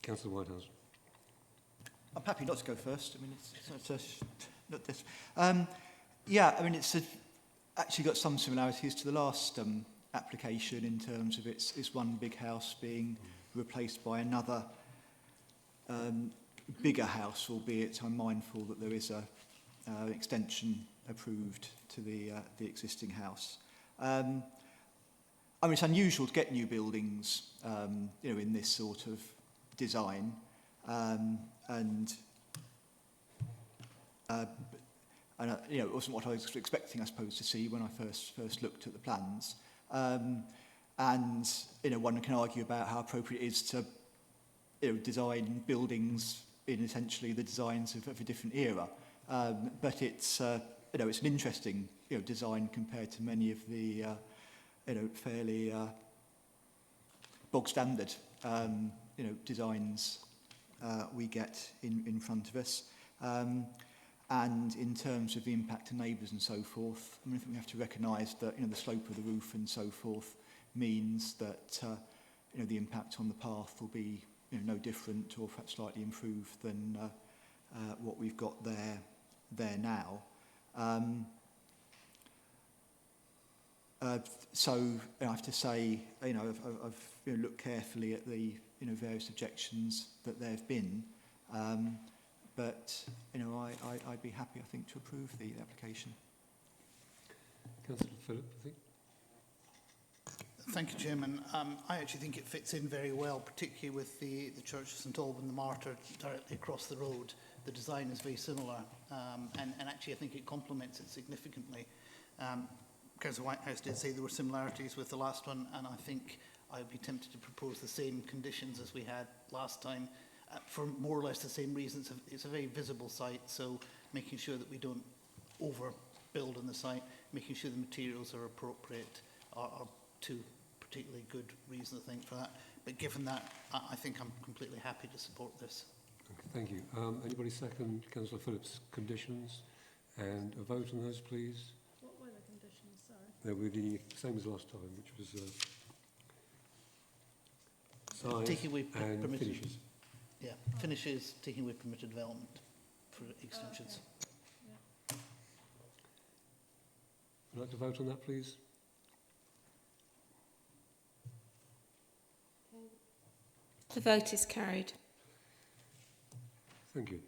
Councillor Whitehouse. I'm happy not to go first. I mean, it's not this. Yeah, I mean, it's actually got some similarities to the last application in terms of it's one big house being replaced by another bigger house, albeit I'm mindful that there is an extension approved to the existing house. I mean, it's unusual to get new buildings, you know, in this sort of design, and you know, it wasn't what I was expecting, I suppose, to see when I first looked at the plans. And you know, one can argue about how appropriate it is to, you know, design buildings in essentially the designs of a different era. But it's you know, it's an interesting, you know, design compared to many of the you know, fairly bog standard you know, designs we get in front of us. And in terms of the impact to neighbours and so forth, I mean, I think we have to recognise that, you know, the slope of the roof and so forth means that you know, the impact on the path will be, you know, no different or perhaps slightly improved than what we've got there now. So I have to say, you know, I've you know, looked carefully at the, you know, various objections that there have been, but you know, I'd be happy, I think, to approve the application. Councillor Phillip, I think. Thank you, Chairman. I actually think it fits in very well, particularly with the Church of St Alban the Martyr directly across the road. The design is very similar, and actually I think it complements it significantly. Councillor Whitehouse did say there were similarities with the last one, and I think I would be tempted to propose the same conditions as we had last time, for more or less the same reasons. It's a very visible site, so making sure that we don't overbuild on the site, making sure the materials are appropriate are two particularly good reasons, I think, for that. But given that, I think I'm completely happy to support this. Okay, thank you. Anybody second Councillor Phillips' conditions? And a vote on those, please. What were the conditions, sorry? They were the same as last time, which was size taking away and permitted, finishes. Yeah, finishes, taking away permitted development for extensions. Oh, okay. Would you like to vote on that, please? The vote is carried. Thank you.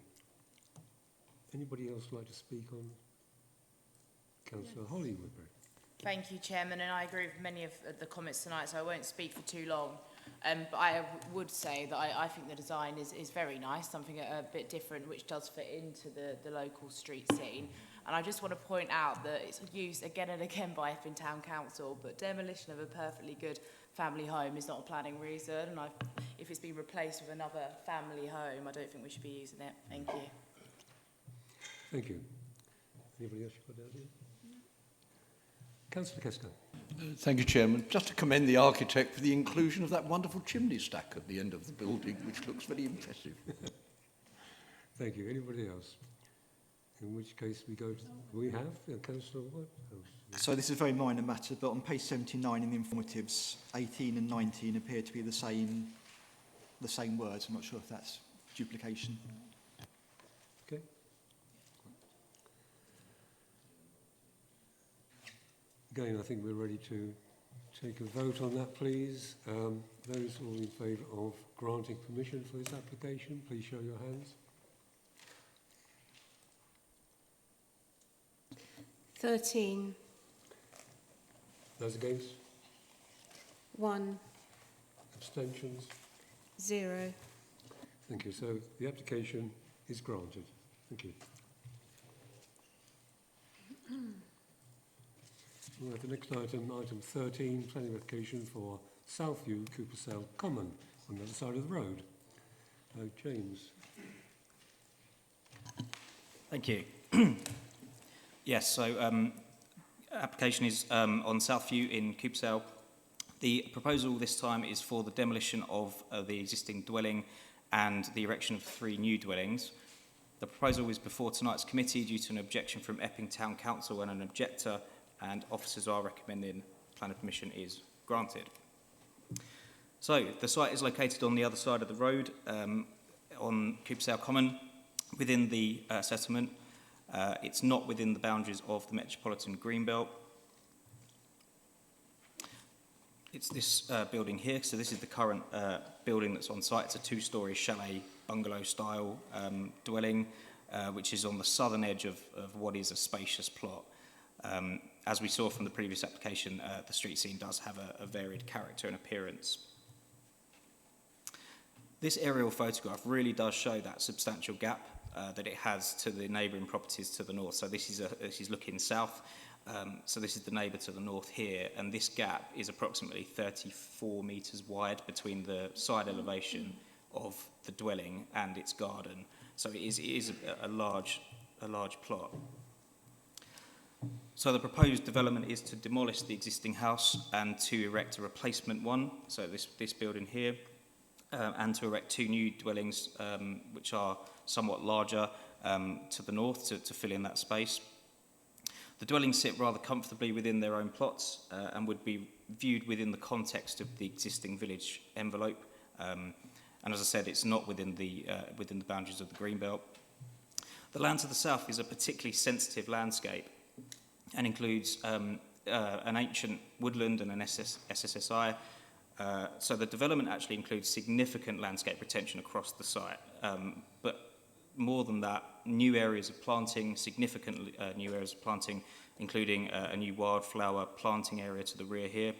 Anybody else like to speak on Councillor Holly Woodbury? Thank you, Chairman, and I agree with many of the comments tonight, so I won't speak for too long. But I would say that I think the design is very nice, something a bit different, which does fit into the local street scene. And I just want to point out that it's used again and again by Epping Town Council, but demolition of a perfectly good family home is not a planning reason. And if it's been replaced with another family home, I don't think we should be using it. Thank you. Thank you. Anybody else you've got down here? Councillor Kesko. Thank you, Chairman. Just to commend the architect for the inclusion of that wonderful chimney stack at the end of the building, which looks very impressive. Thank you. Anybody else? In which case we go to, we have Councillor Whitehouse. So this is a very minor matter, but on page 79 in the informatives, 18 and 19 appear to be the same words. I'm not sure if that's duplication. Okay. Again, I think we're ready to take a vote on that, please. Those all in favour of granting permission for this application, please show your hands. 13. Those against? 1. Abstentions? 0. Thank you. So the application is granted. Thank you. Right, the next item, item 13, planning application for Southview Coopersale Common on the other side of the road. James. Thank you. Yes, so application is on Southview in Coopersale. The proposal this time is for the demolition of the existing dwelling and the erection of 3 new dwellings. The proposal is before tonight's committee due to an objection from Epping Town Council and an objector, and officers are recommending planning permission is granted. So the site is located on the other side of the road on Coopersale Common within the settlement. It's not within the boundaries of the Metropolitan Greenbelt. It's this building here. So this is the current building that's on site. It's a 2-storey chalet bungalow-style dwelling, which is on the southern edge of what is a spacious plot. As we saw from the previous application, the street scene does have a varied character and appearance. This aerial photograph really does show that substantial gap that it has to the neighbouring properties to the north. So this is looking south. So this is the neighbour to the north here, and this gap is approximately 34 metres wide between the side elevation of the dwelling and its garden. So it is a large plot. So the proposed development is to demolish the existing house and to erect a replacement one, so this building here, and to erect 2 new dwellings which are somewhat larger to the north to fill in that space. The dwellings sit rather comfortably within their own plots and would be viewed within the context of the existing village envelope. And as I said, it's not within the boundaries of the Greenbelt. The land to the south is a particularly sensitive landscape and includes an ancient woodland and an SSSI. So the development actually includes significant landscape retention across the site. But more than that, new areas of planting, significant new areas of planting, including a new wildflower planting area to the rear here.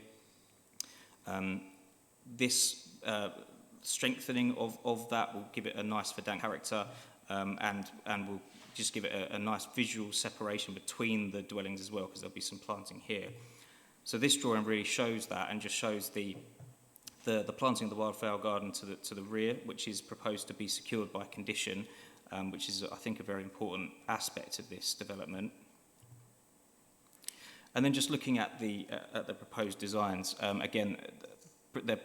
This strengthening of that will give it a nice verdant character and will just give it a nice visual separation between the dwellings as well, because there'll be some planting here. So this drawing really shows that and just shows the planting of the wildflower garden to the rear, which is proposed to be secured by condition, which is, I think, a very important aspect of this development. And then just looking at the proposed designs, again, they're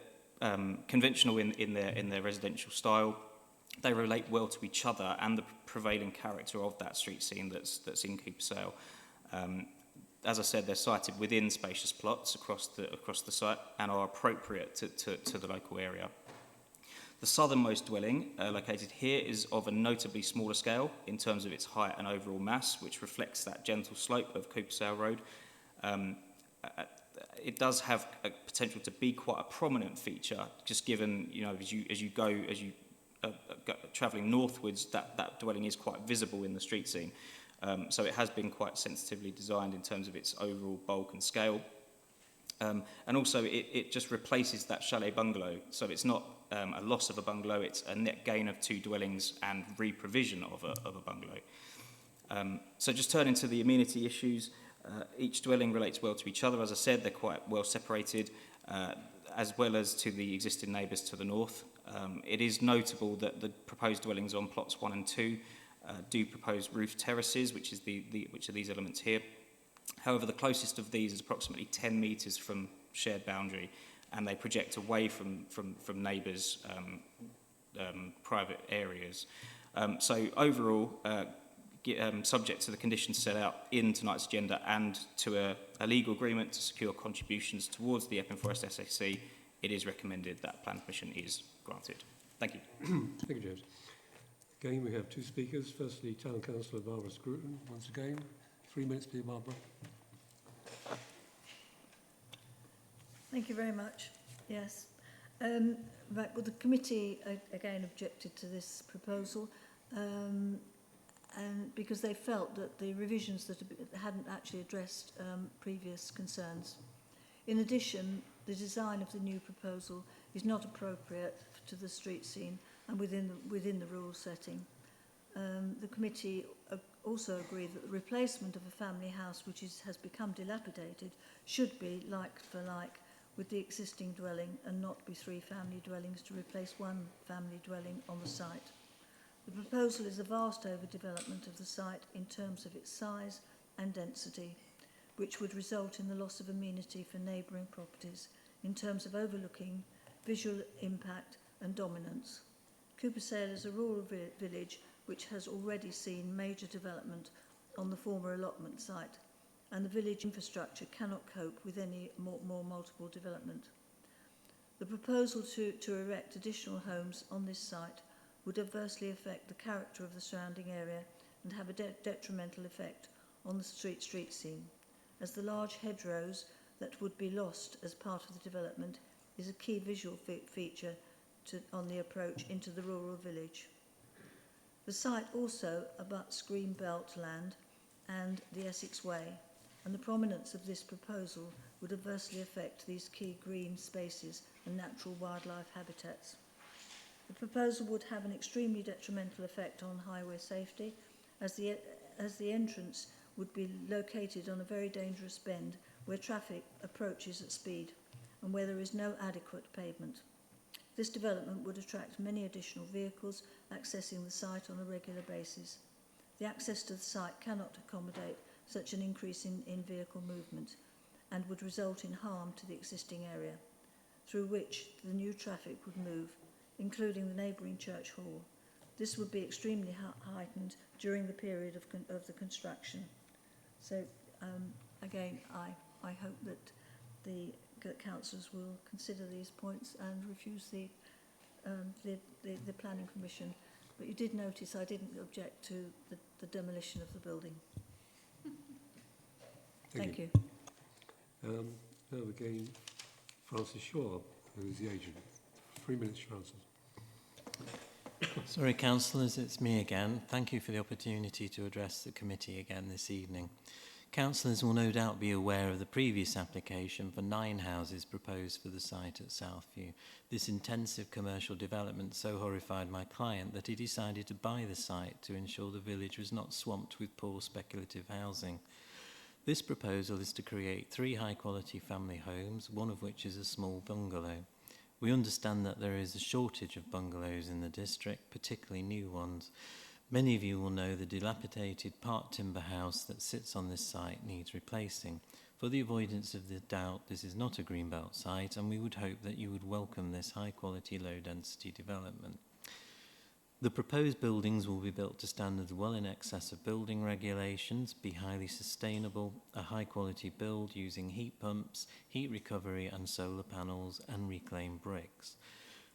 conventional in their residential style. They relate well to each other and the prevailing character of that street scene that's in Cooper Sale. As I said, they're sited within spacious plots across the site and are appropriate to the local area. The southernmost dwelling, located here, is of a notably smaller scale in terms of its height and overall mass, which reflects that gentle slope of Cooper Sale Road. It does have a potential to be quite a prominent feature, just given, as you go travelling northwards, that dwelling is quite visible in the street scene. So it has been quite sensitively designed in terms of its overall bulk and scale. And also it just replaces that chalet bungalow. So it's not a loss of a bungalow, it's a net gain of 2 dwellings and re-provision of a bungalow. So just turning to the amenity issues, each dwelling relates well to each other. As I said, they're quite well separated, as well as to the existing neighbours to the north. It is notable that the proposed dwellings on plots 1 and 2 do propose roof terraces, which are these elements here. However, the closest of these is approximately 10 metres from shared boundary, and they project away from neighbours' private areas. So overall, subject to the conditions set out in tonight's agenda and to a legal agreement to secure contributions towards the Epping Forest SAC, it is recommended that plan permission is granted. Thank you. Thank you, James. Again, we have 2 speakers. Firstly, Town Councillor Barbara Scruton. Once again, 3 minutes, please, Barbara. Thank you very much. Yes. Right, well, the committee, again, objected to this proposal and because they felt that the revisions that hadn't actually addressed previous concerns. In addition, the design of the new proposal is not appropriate to the street scene and within the rural setting. The committee also agreed that the replacement of a family house which has become dilapidated should be like for like with the existing dwelling and not be 3 family dwellings to replace 1 family dwelling on the site. The proposal is a vast overdevelopment of the site in terms of its size and density, which would result in the loss of amenity for neighbouring properties in terms of overlooking, visual impact and dominance. Cooper Sale is a rural village which has already seen major development on the former allotment site, and the village infrastructure cannot cope with any more multiple development. The proposal to erect additional homes on this site would adversely affect the character of the surrounding area and have a detrimental effect on the street scene, as the large hedgerows that would be lost as part of the development is a key visual feature on the approach into the rural village. The site also abuts Greenbelt land and the Essex Way, and the prominence of this proposal would adversely affect these key green spaces and natural wildlife habitats. The proposal would have an extremely detrimental effect on highway safety, as the entrance would be located on a very dangerous bend where traffic approaches at speed and where there is no adequate pavement. This development would attract many additional vehicles accessing the site on a regular basis. The access to the site cannot accommodate such an increase in vehicle movement and would result in harm to the existing area, through which the new traffic would move, including the neighbouring church hall. This would be extremely heightened during the period of the construction. So, again, I hope that the councillors will consider these points and refuse the planning permission. But you did notice I didn't object to the demolition of the building. Thank you. Now again, Francis Shaw, who is the agent. 3 minutes, Francis. Sorry, councillors, it's me again. Thank you for the opportunity to address the committee again this evening. Councillors will no doubt be aware of the previous application for 9 houses proposed for the site at Southview. This intensive commercial development so horrified my client that he decided to buy the site to ensure the village was not swamped with poor speculative housing. This proposal is to create 3 high-quality family homes, one of which is a small bungalow. We understand that there is a shortage of bungalows in the district, particularly new ones. Many of you will know the dilapidated part timber house that sits on this site needs replacing. For the avoidance of the doubt, this is not a greenbelt site, and we would hope that you would welcome this high-quality, low-density development. The proposed buildings will be built to standards well in excess of building regulations, be highly sustainable, a high-quality build using heat pumps, heat recovery and solar panels, and reclaimed bricks.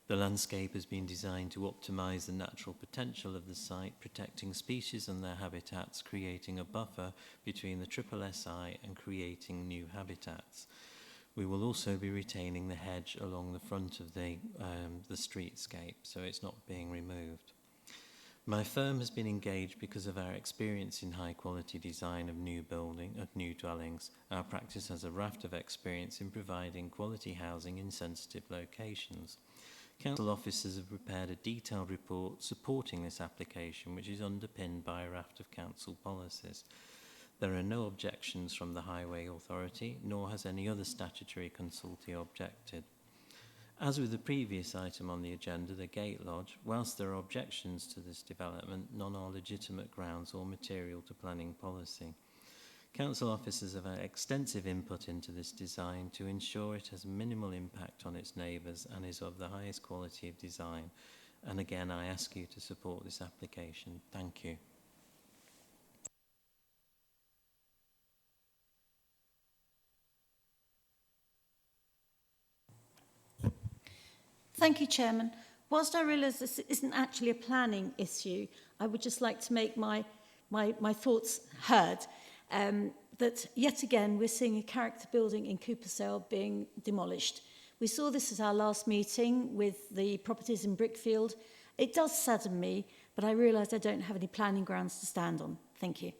The landscape has been designed to optimise the natural potential of the site, protecting species and their habitats, creating a buffer between the SSSI and creating new habitats. We will also be retaining the hedge along the front of the streetscape, so it's not being removed. My firm has been engaged because of our experience in high-quality design of new dwellings. Our practice has a raft of experience in providing quality housing in sensitive locations. Council officers have prepared a detailed report supporting this application, which is underpinned by a raft of council policies. There are no objections from the Highway Authority, nor has any other statutory consultee objected. As with the previous item on the agenda, the Gate Lodge, whilst there are objections to this development, none are legitimate grounds or material to planning policy. Council officers have had extensive input into this design to ensure it has minimal impact on its neighbours and is of the highest quality of design. And again, I ask you to support this application. Thank you. Thank you, Chairman. Whilst I realise this isn't actually a planning issue, I would just like to make my thoughts heard. That yet again we're seeing a character building in Coopersale being demolished. We saw this at our last meeting with the properties in Brickfield. It does sadden me, but I realise I don't have any planning grounds to stand on. Thank you.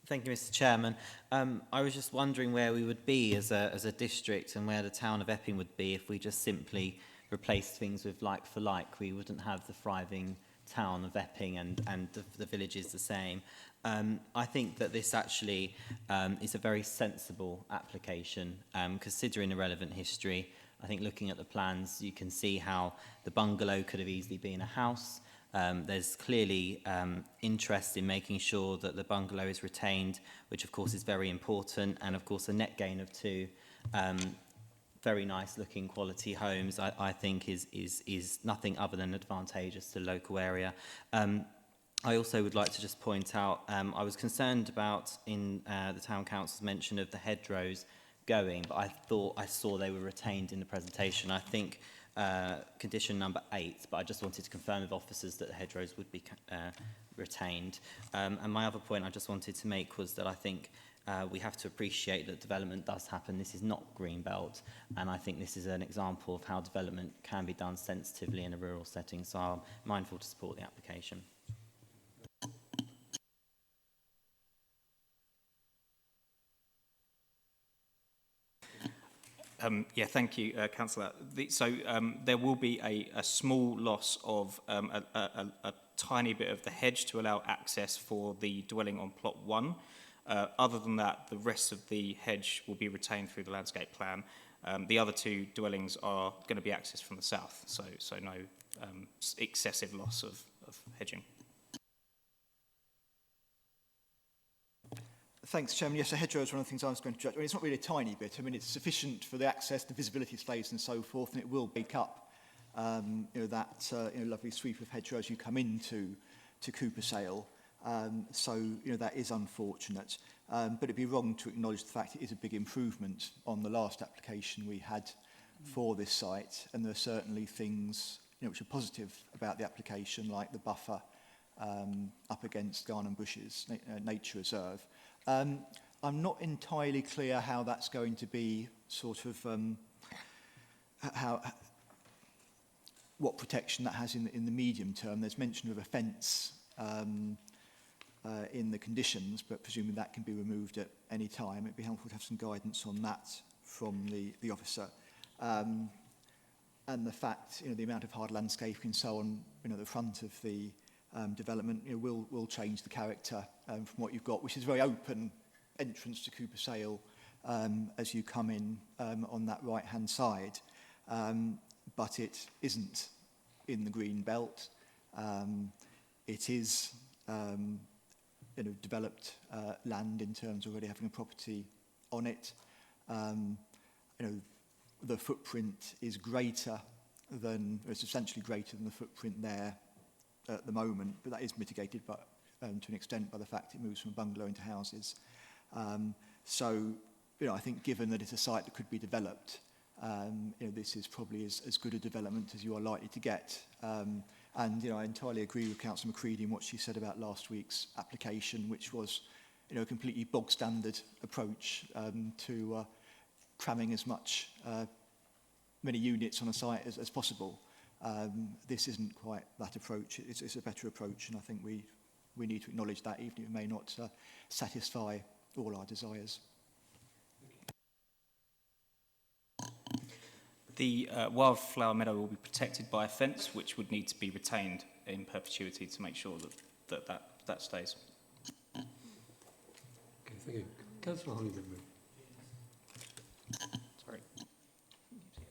Thank you, Mr. Chairman. I was just wondering where we would be as a district and where the town of Epping would be if we just simply replaced things with like for like. We wouldn't have the thriving town of Epping and the village is the same. I think that this actually is a very sensible application, considering the relevant history. I think looking at the plans, you can see how the bungalow could have easily been a house. There's clearly interest in making sure that the bungalow is retained, which of course is very important, and of course a net gain of 2 very nice looking quality homes I think is nothing other than advantageous to the local area. I also would like to just point out, I was concerned about in the Town Council's mention of the hedgerows going, but I thought I saw they were retained in the presentation. I think condition number 8, but I just wanted to confirm with officers that the hedgerows would be retained. And my other point I just wanted to make was that I think we have to appreciate that development does happen. This is not Greenbelt, and I think this is an example of how development can be done sensitively in a rural setting, so I'm mindful to support the application. Yeah, thank you, Councillor. There will be a small loss of a tiny bit of the hedge to allow access for the dwelling on plot 1. Other than that, the rest of the hedge will be retained through the landscape plan. The other 2 dwellings are going to be accessed from the south, so no excessive loss of hedging. Thanks, Chairman. Yes, a hedgerow is one of the things I was going to judge. I mean, it's not really a tiny bit. I mean, it's sufficient for the access, the visibility slates and so forth, and it will break up that lovely sweep of hedgerow as you come into Cooper Sale. That is unfortunate. But it'd be wrong to acknowledge the fact it is a big improvement on the last application we had for this site, and there are certainly things which are positive about the application, like the buffer up against Garnham Bushes Nature Reserve. I'm not entirely clear how that's going to be sort of what protection that has in the medium term. There's mention of a fence in the conditions, but presumably that can be removed at any time. It'd be helpful to have some guidance on that from the officer. And the fact, the amount of hard landscaping and so on, the front of the development, will change the character from what you've got, which is a very open entrance to Cooper Sale as you come in on that right-hand side. But it isn't in the green belt. It is developed land in terms of already having a property on it. The footprint is greater than, or substantially greater than the footprint there at the moment, but that is mitigated to an extent by the fact it moves from a bungalow into houses. I think given that it's a site that could be developed, this is probably as good a development as you are likely to get. I entirely agree with Councillor McCready in what she said about last week's application, which was a completely bog standard approach to cramming as many units on a site as possible. This isn't quite that approach. It's a better approach, and I think we need to acknowledge that, even if it may not satisfy all our desires. The wildflower meadow will be protected by a fence, which would need to be retained in perpetuity to make sure that stays. Okay, thank you. Councillor Hollywood. Sorry.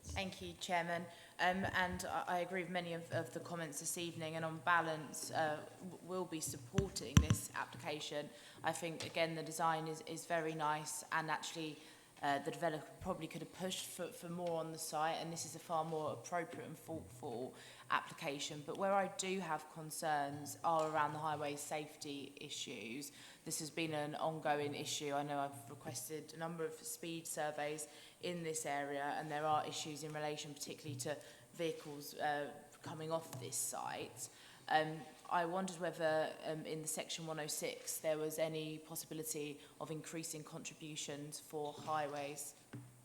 Thank you, Chairman. And I agree with many of the comments this evening, and on balance, we'll be supporting this application. I think, again, the design is very nice, and actually the developer probably could have pushed for more on the site, and this is a far more appropriate and thoughtful application. But where I do have concerns are around the highway safety issues. This has been an ongoing issue. I know I've requested a number of speed surveys in this area, and there are issues in relation particularly to vehicles coming off this site. I wondered whether in the section 106 there was any possibility of increasing contributions for highways,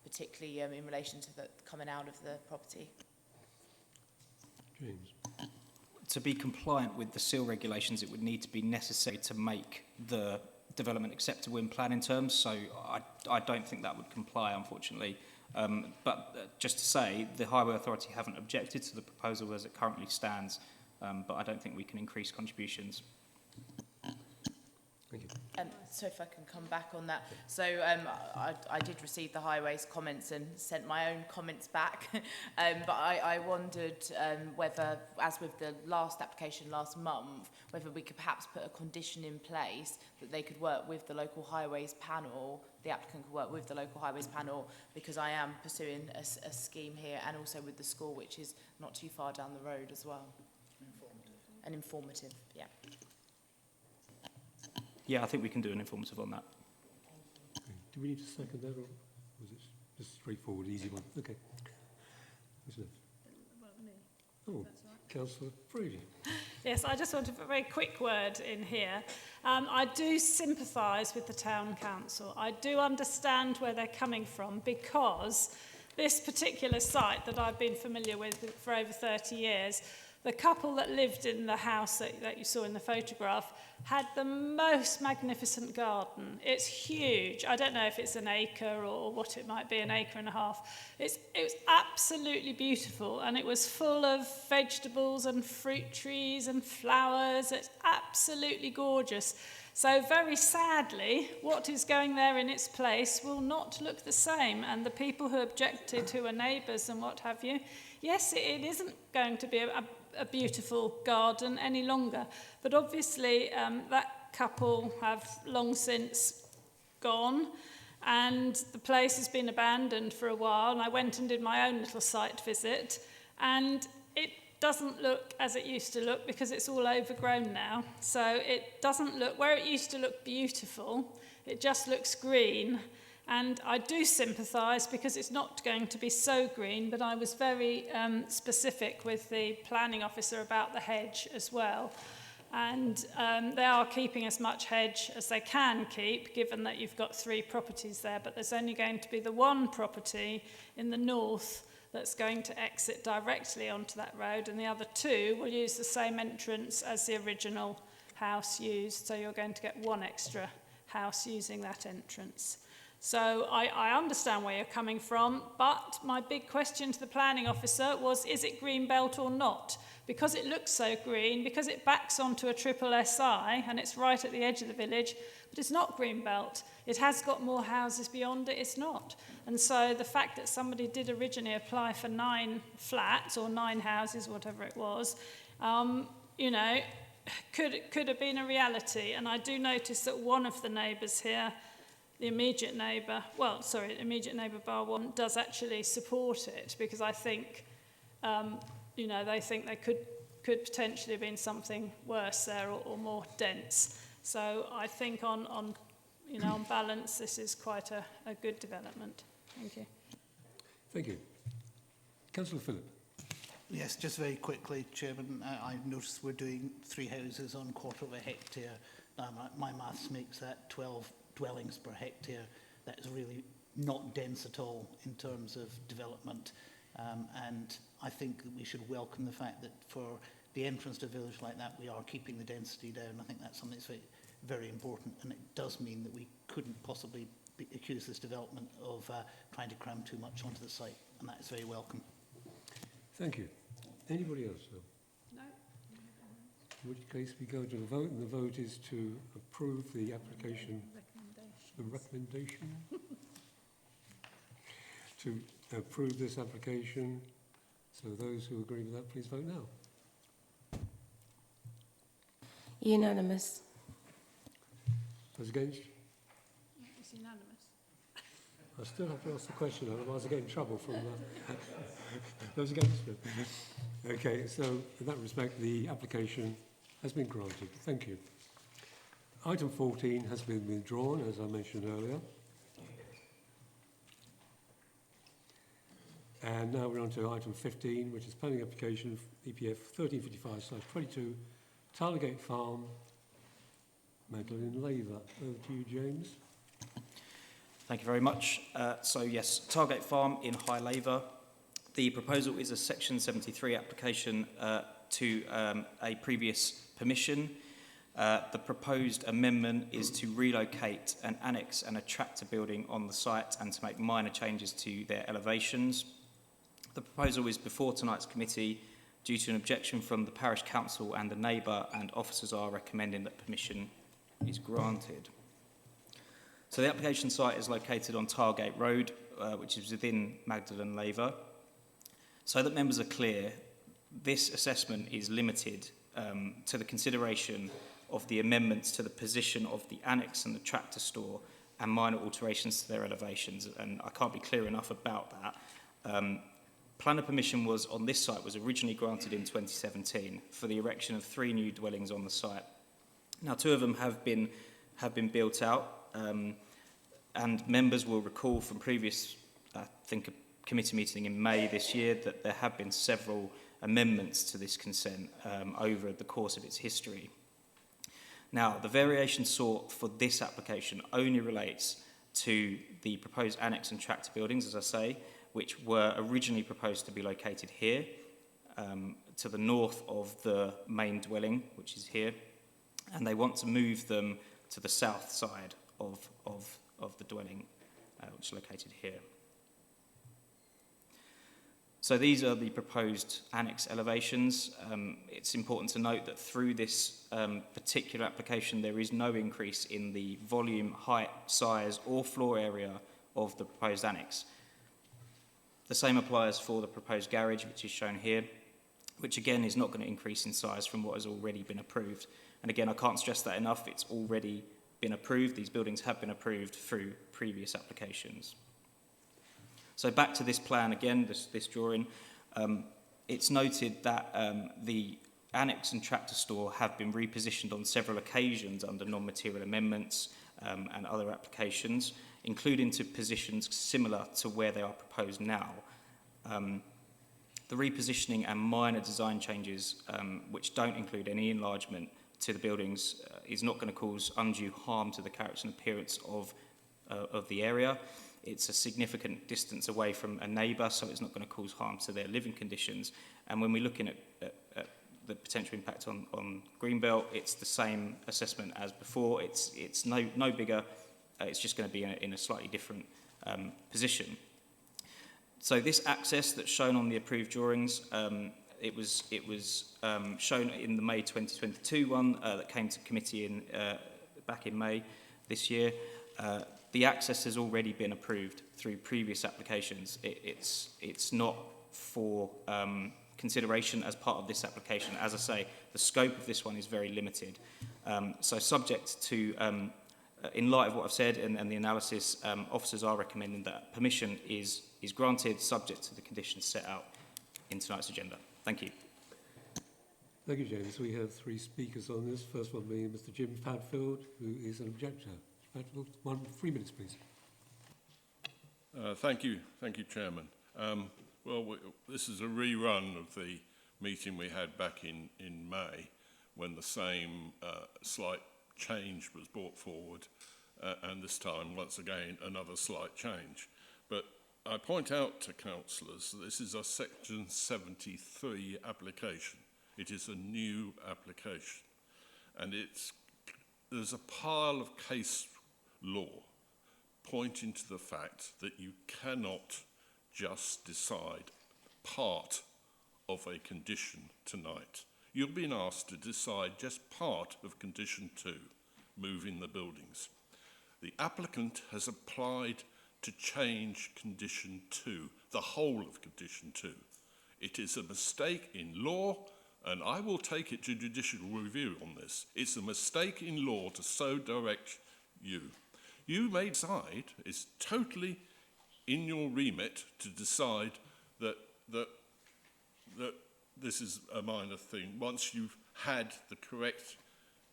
particularly in relation to the coming out of the property. James. To be compliant with the seal regulations, it would need to be necessary to make the development acceptable in planning terms, so I don't think that would comply, unfortunately. But just to say, the Highway Authority haven't objected to the proposal as it currently stands, but I don't think we can increase contributions. Thank you. So if I can come back on that. So I did receive the highways comments and sent my own comments back. But I wondered whether, as with the last application last month, whether we could perhaps put a condition in place that they could work with the local highways panel, the applicant could work with the local highways panel, because I am pursuing a scheme here, and also with the school, which is not too far down the road as well. And informative, yeah. Yeah, I think we can do an informative on that. Okay. Do we need to second that, or was it just straightforward, easy one? Okay. Who's next? Well, me. Oh, That's right. Councillor Brady. Yes, I just want a very quick word in here. I do sympathise with the Town Council. I do understand where they're coming from, because this particular site that I've been familiar with for over 30 years, the couple that lived in the house that you saw in the photograph had the most magnificent garden. It's huge. I don't know if it's an acre or what it might be, an acre and a half. It was absolutely beautiful, and it was full of vegetables and fruit trees and flowers. It's absolutely gorgeous. So very sadly, what is going there in its place will not look the same. And the people who objected, who are neighbours and what have you, yes, it isn't going to be a beautiful garden any longer. But obviously, that couple have long since gone, and the place has been abandoned for a while. And I went and did my own little site visit, and it doesn't look as it used to look, because it's all overgrown now. So it doesn't look, where it used to look beautiful, it just looks green. And I do sympathise, because it's not going to be so green, but I was very specific with the planning officer about the hedge as well. And they are keeping as much hedge as they can keep, given that you've got 3 properties there, but there's only going to be the one property in the north that's going to exit directly onto that road, and the other 2 will use the same entrance as the original house used, so you're going to get one extra house using that entrance. So I understand where you're coming from, but my big question to the planning officer was, is it green belt or not? Because it looks so green, because it backs onto a triple SI and it's right at the edge of the village, but it's not green belt. It has got more houses beyond it, it's not. And so the fact that somebody did originally apply for 9 flats or 9 houses, whatever it was, you know, could have been a reality. And I do notice that one of the neighbours here, the immediate neighbour, immediate neighbour bar one, does actually support it, because I think, you know, they think there could potentially have been something worse there, or more dense. So I think on balance, this is quite a good development. Thank you. Thank you. Councillor Phillip. Yes, just very quickly, Chairman. I've noticed we're doing 3 houses on 1/4 hectare. My maths makes that 12 dwellings per hectare. That is really not dense at all in terms of development. And I think that we should welcome the fact that for the entrance to a village like that, we are keeping the density down. I think that's something that's very, very important, and it does mean that we couldn't possibly accuse this development of trying to cram too much onto the site, and that is very welcome. Thank you. Anybody else? No. In which case we go to the vote, and the vote is to approve the application, the recommendation to approve this application. So those who agree with that, please vote now. Unanimous. Those against? It's unanimous. I still have to ask the question, otherwise I get in trouble from those against it. Okay, so in that respect, the application has been granted. Thank you. Item 14 has been withdrawn, as I mentioned earlier. And now we're on to item 15, which is planning application EPF 1355/22, Tarlegate Farm, Magdalene Laver. Over to you, James. Thank you very much. So yes, Targate Farm in High Laver. The proposal is a Section 73 application to a previous permission. The proposed amendment is to relocate an annex and a tractor building on the site and to make minor changes to their elevations. The proposal is before tonight's committee due to an objection from the parish council and the neighbour, and officers are recommending that permission is granted. So the application site is located on Targate Road, which is within Magdalene Laver. So that members are clear, this assessment is limited to the consideration of the amendments to the position of the annex and the tractor store and minor alterations to their elevations, and I can't be clear enough about that. Planner permission on this site was originally granted in 2017 for the erection of 3 new dwellings on the site. Now 2 of them have been built out, and members will recall from previous, I think, a committee meeting in May this year that there have been several amendments to this consent over the course of its history. Now, the variation sought for this application only relates to the proposed annex and tractor buildings, as I say, which were originally proposed to be located here, to the north of the main dwelling, which is here, and they want to move them to the south side of the dwelling, which is located here. So these are the proposed annex elevations. It's important to note that through this particular application, there is no increase in the volume, height, size, or floor area of the proposed annex. The same applies for the proposed garage, which is shown here, which again is not going to increase in size from what has already been approved. And again, I can't stress that enough, it's already been approved. These buildings have been approved through previous applications. So back to this plan again, this drawing, it's noted that the annex and tractor store have been repositioned on several occasions under non-material amendments and other applications, including to positions similar to where they are proposed now. The repositioning and minor design changes, which don't include any enlargement to the buildings, is not going to cause undue harm to the character and appearance of the area. It's a significant distance away from a neighbour, so it's not going to cause harm to their living conditions. And when we're looking at the potential impact on Greenbelt, it's the same assessment as before. It's no bigger. It's just going to be in a slightly different position. So this access that's shown on the approved drawings, it was shown in the May 2022 one that came to committee back in May this year. The access has already been approved through previous applications. It's not for consideration as part of this application. As I say, the scope of this one is very limited. So subject to, in light of what I've said and the analysis, officers are recommending that permission is granted subject to the conditions set out in tonight's agenda. Thank you. Thank you, James. We have three speakers on this. First one being Mr. Jim Padfield, who is an objector. Padfield, 3 minutes, please. Thank you, Chairman. This is a rerun of the meeting we had back in May, when the same slight change was brought forward, and this time, once again, another slight change. But I point out to councillors that this is a Section 73 application. It is a new application, and there's a pile of case law pointing to the fact that you cannot just decide part of a condition tonight. You've been asked to decide just part of condition 2, moving the buildings. The applicant has applied to change condition 2, the whole of condition 2. It is a mistake in law, and I will take it to judicial review on this. It's a mistake in law to so direct you. You may decide, it's totally in your remit to decide that this is a minor thing once you've had the correct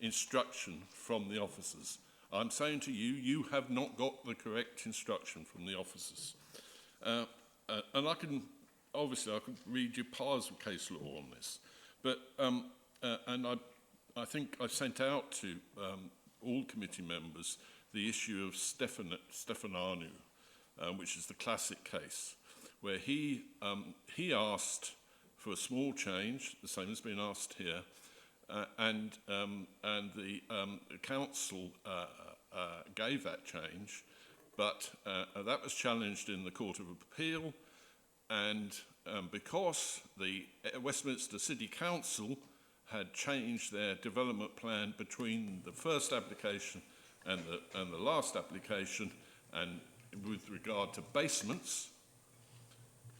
instruction from the officers. I'm saying to you, you have not got the correct instruction from the officers. And I can read you piles of case law on this. But, and I think I sent out to all committee members the issue of Stefananu, which is the classic case, where he asked for a small change, the same has been asked here, and the council gave that change, but that was challenged in the Court of Appeal, and because the Westminster City Council had changed their development plan between the first application and the last application, and with regard to basements,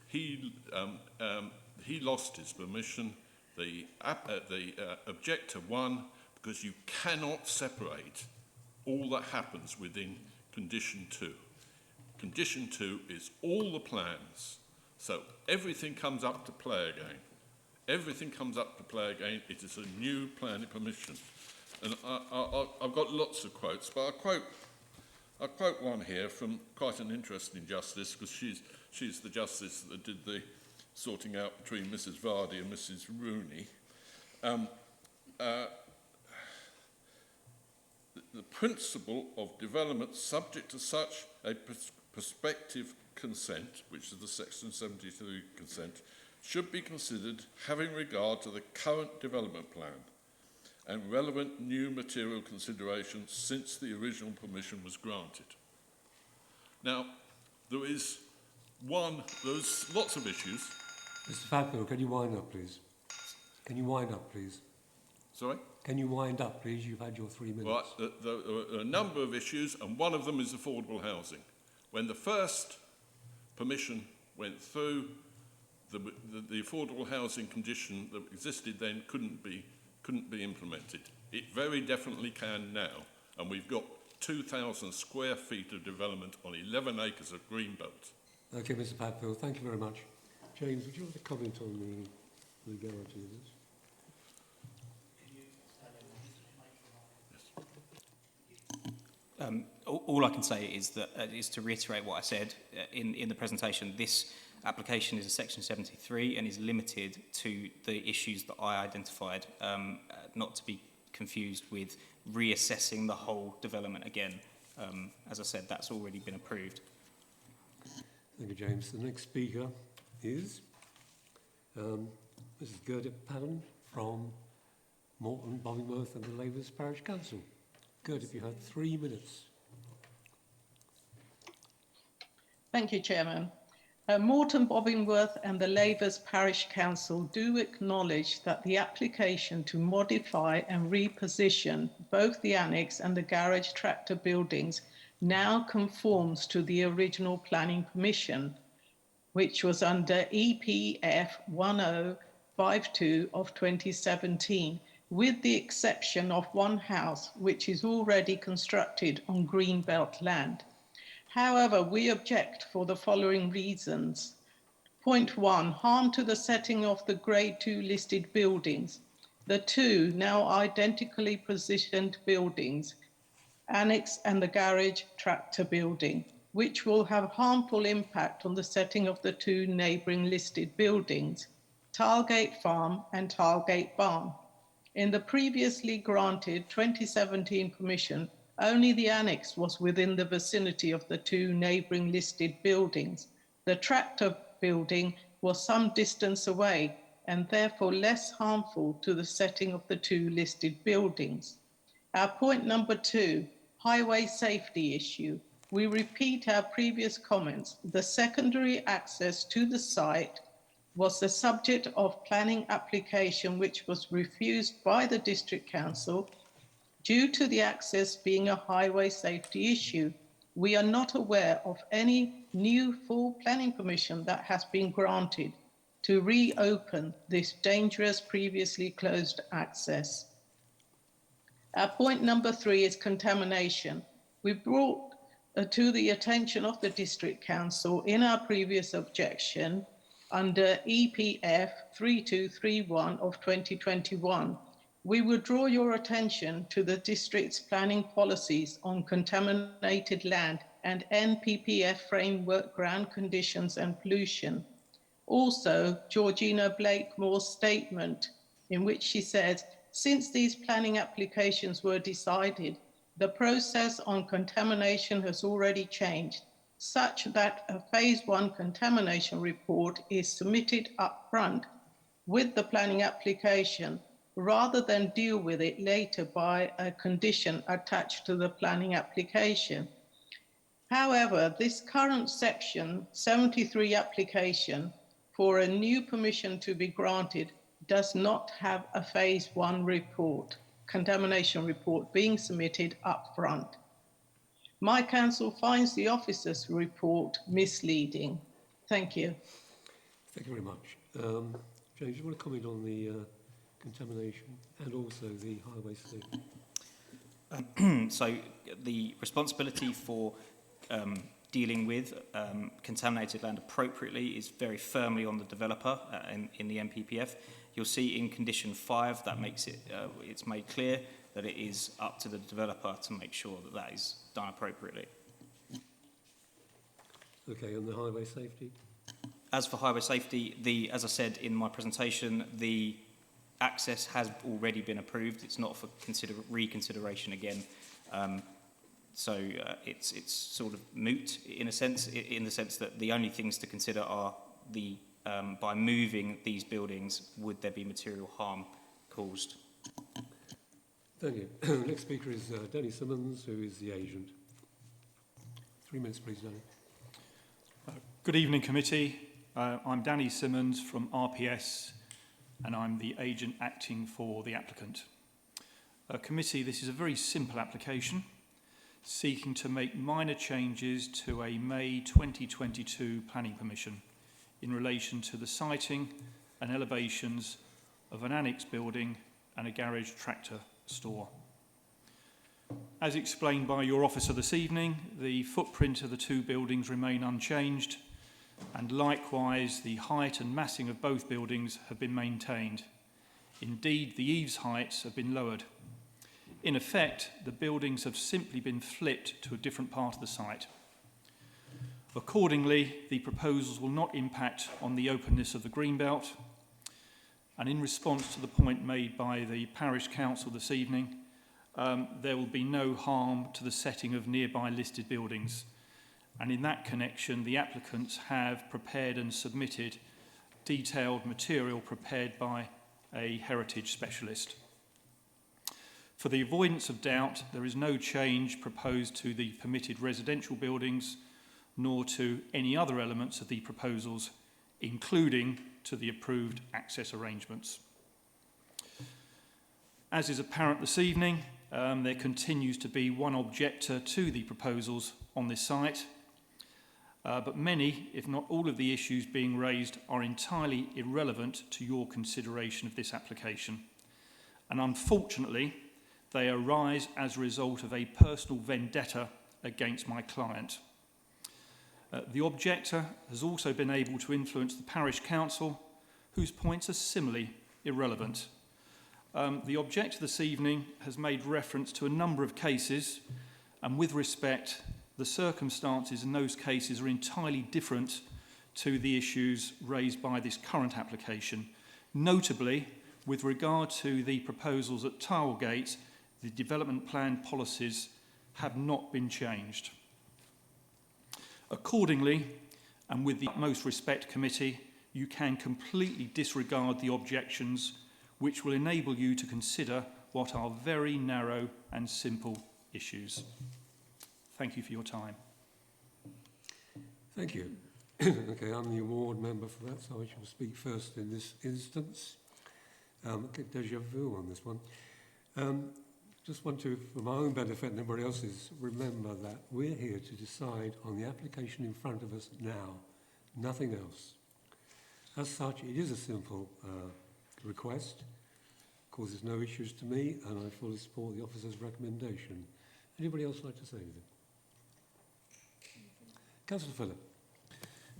he lost his permission. The objector won because you cannot separate all that happens within condition 2. Condition 2 is all the plans. So everything comes up to play again. Everything comes up to play again. It is a new planning permission. And I've got lots of quotes, but I'll quote one here from quite an interesting justice, because she's the justice that did the sorting out between Mrs Vardy and Mrs Rooney. The principle of development subject to such a prospective consent, which is the Section 73 consent, should be considered having regard to the current development plan and relevant new material considerations since the original permission was granted. Now, there's lots of issues. Mr. Fatfield, can you wind up, please? Can you wind up, please? Sorry? Can you wind up, please? You've had your 3 minutes. Right, there are a number of issues, and one of them is affordable housing. When the first permission went through, the affordable housing condition that existed then couldn't be implemented. It very definitely can now, and we've got 2,000 square feet of development on 11 acres of greenbelt. Okay, Mr. Padfield, thank you very much. James, would you like to comment on the legality of this? All I can say is that is to reiterate what I said in the presentation. This application is a Section 73 and is limited to the issues that I identified, not to be confused with reassessing the whole development again. As I said, that's already been approved. Thank you, James. The next speaker is Mrs. Gerda Padden from Morton, Bollingworth and the Labour's Parish Council. Gerda, if you had 3 minutes. Thank you, Chairman. Morton, Bobbingworth and the Labour's Parish Council do acknowledge that the application to modify and reposition both the annex and the garage tractor buildings now conforms to the original planning permission, which was under EPF 1052 of 2017, with the exception of one house, which is already constructed on greenbelt land. However, we object for the following reasons. Point 1, harm to the setting of the Grade 2 listed buildings. The two now identically positioned buildings, annex and the garage tractor building, which will have harmful impact on the setting of the two neighbouring listed buildings, Targate Farm and Targate Barn. In the previously granted 2017 permission, only the annex was within the vicinity of the two neighbouring listed buildings. The tractor building was some distance away and therefore less harmful to the setting of the two listed buildings. Our point number 2, highway safety issue. We repeat our previous comments. The secondary access to the site was the subject of planning application which was refused by the District Council due to the access being a highway safety issue. We are not aware of any new full planning permission that has been granted to reopen this dangerous previously closed access. Our point number 3 is contamination. We brought to the attention of the District Council in our previous objection under EPF 3231 of 2021. We would draw your attention to the district's planning policies on contaminated land and NPPF framework ground conditions and pollution. Also, Georgina Blakemore's statement in which she says, since these planning applications were decided, the process on contamination has already changed, such that a phase 1 contamination report is submitted up front with the planning application, rather than deal with it later by a condition attached to the planning application. However, this current Section 73 application for a new permission to be granted does not have a phase 1 report, contamination report being submitted up front. My council finds the officer's report misleading. Thank you. Thank you very much. James, you want to comment on the contamination and also the highway safety? So the responsibility for dealing with contaminated land appropriately is very firmly on the developer in the NPPF. You'll see in condition 5 that makes it, it's made clear that it is up to the developer to make sure that that is done appropriately. Okay, and the highway safety? As for highway safety, as I said in my presentation, the access has already been approved. It's not for reconsideration again. So it's sort of moot in a sense, in the sense that the only things to consider are by moving these buildings, would there be material harm caused? Thank you. Next speaker is Danny Simmons, who is the agent. 3 minutes, please, Danny. Good evening, committee. I'm Danny Simmons from RPS, and I'm the agent acting for the applicant. Committee, this is a very simple application, seeking to make minor changes to a May 2022 planning permission in relation to the siting and elevations of an annex building and a garage tractor store. As explained by your officer this evening, the footprint of the two buildings remain unchanged, and likewise the height and massing of both buildings have been maintained. Indeed, the eaves heights have been lowered. In effect, the buildings have simply been flipped to a different part of the site. Accordingly, the proposals will not impact on the openness of the greenbelt, and in response to the point made by the Parish Council this evening, there will be no harm to the setting of nearby listed buildings. And in that connection, the applicants have prepared and submitted detailed material prepared by a heritage specialist. For the avoidance of doubt, there is no change proposed to the permitted residential buildings, nor to any other elements of the proposals, including to the approved access arrangements. As is apparent this evening, there continues to be one objector to the proposals on this site, but many, if not all of the issues being raised are entirely irrelevant to your consideration of this application. And unfortunately, they arise as a result of a personal vendetta against my client. The objector has also been able to influence the Parish Council, whose points are similarly irrelevant. The objector this evening has made reference to a number of cases, and with respect, the circumstances in those cases are entirely different to the issues raised by this current application. Notably, with regard to the proposals at Tilegate, the development plan policies have not been changed. Accordingly, and with the utmost respect, committee, you can completely disregard the objections, which will enable you to consider what are very narrow and simple issues. Thank you for your time. Thank you. Okay, I'm the award member for that, so I shall speak first in this instance. Deja vu on this one. Just want to, for my own benefit and everybody else's, remember that we're here to decide on the application in front of us now, nothing else. As such, it is a simple request, causes no issues to me, and I fully support the officer's recommendation. Anybody else like to say anything? Councillor Phillip.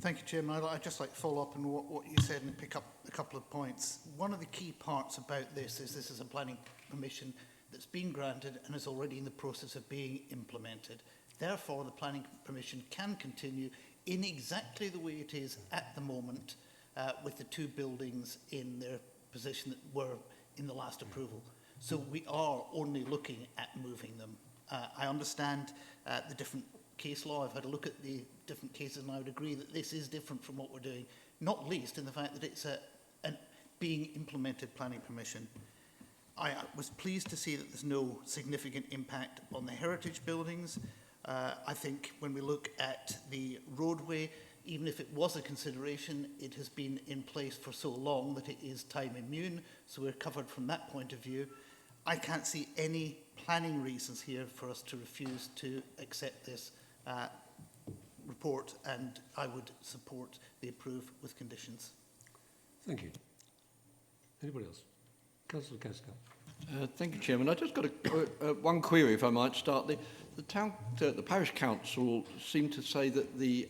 Thank you, Chairman. I'd just like to follow up on what you said and pick up a couple of points. One of the key parts about this is a planning permission that's been granted and is already in the process of being implemented. Therefore, the planning permission can continue in exactly the way it is at the moment, with the two buildings in their position that were in the last approval. So we are only looking at moving them. I understand the different case law. I've had a look at the different cases, and I would agree that this is different from what we're doing, not least in the fact that it's a being implemented planning permission. I was pleased to see that there's no significant impact on the heritage buildings. I think when we look at the roadway, even if it was a consideration, it has been in place for so long that it is time immune, so we're covered from that point of view. I can't see any planning reasons here for us to refuse to accept this report, and I would support the approve with conditions. Thank you. Anybody else? Councillor Casca. Thank you, Chairman. I just got one query, if I might start. The Parish Council seemed to say that the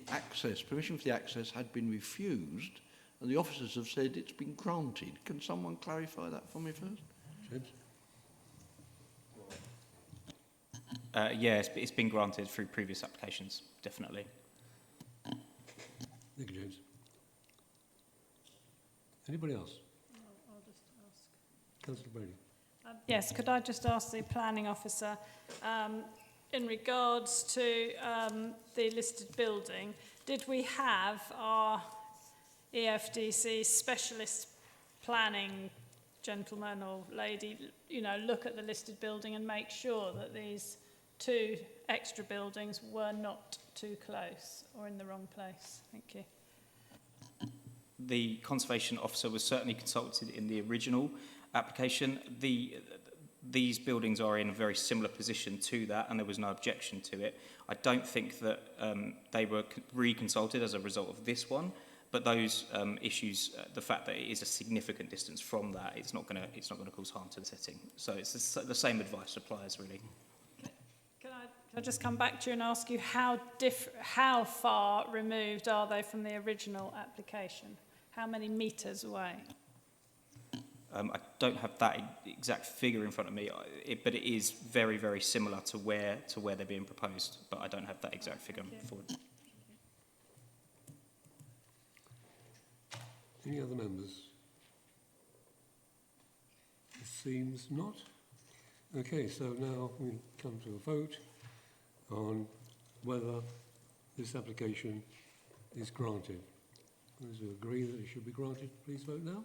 permission for the access had been refused, and the officers have said it's been granted. Can someone clarify that for me first? James? Yes, it's been granted through previous applications, definitely. Thank you, James. Anybody else? I'll just ask. Councillor Brady. Yes, could I just ask the planning officer, in regards to the listed building, did we have our EFDC specialist planning gentleman or lady, you know, look at the listed building and make sure that these 2 extra buildings were not too close or in the wrong place? Thank you. The conservation officer was certainly consulted in the original application. These buildings are in a very similar position to that, and there was no objection to it. I don't think that they were reconsulted as a result of this one, but those issues, the fact that it is a significant distance from that, it's not going to cause harm to the setting. So it's the same advice applies, really. Can I just come back to you and ask you how far removed are they from the original application? How many metres away? I don't have that exact figure in front of me, but it is very, very similar to where they're being proposed. But I don't have that exact figure forward. Any other members? It seems not. Okay, so now we come to a vote on whether this application is granted. Those who agree that it should be granted, please vote now.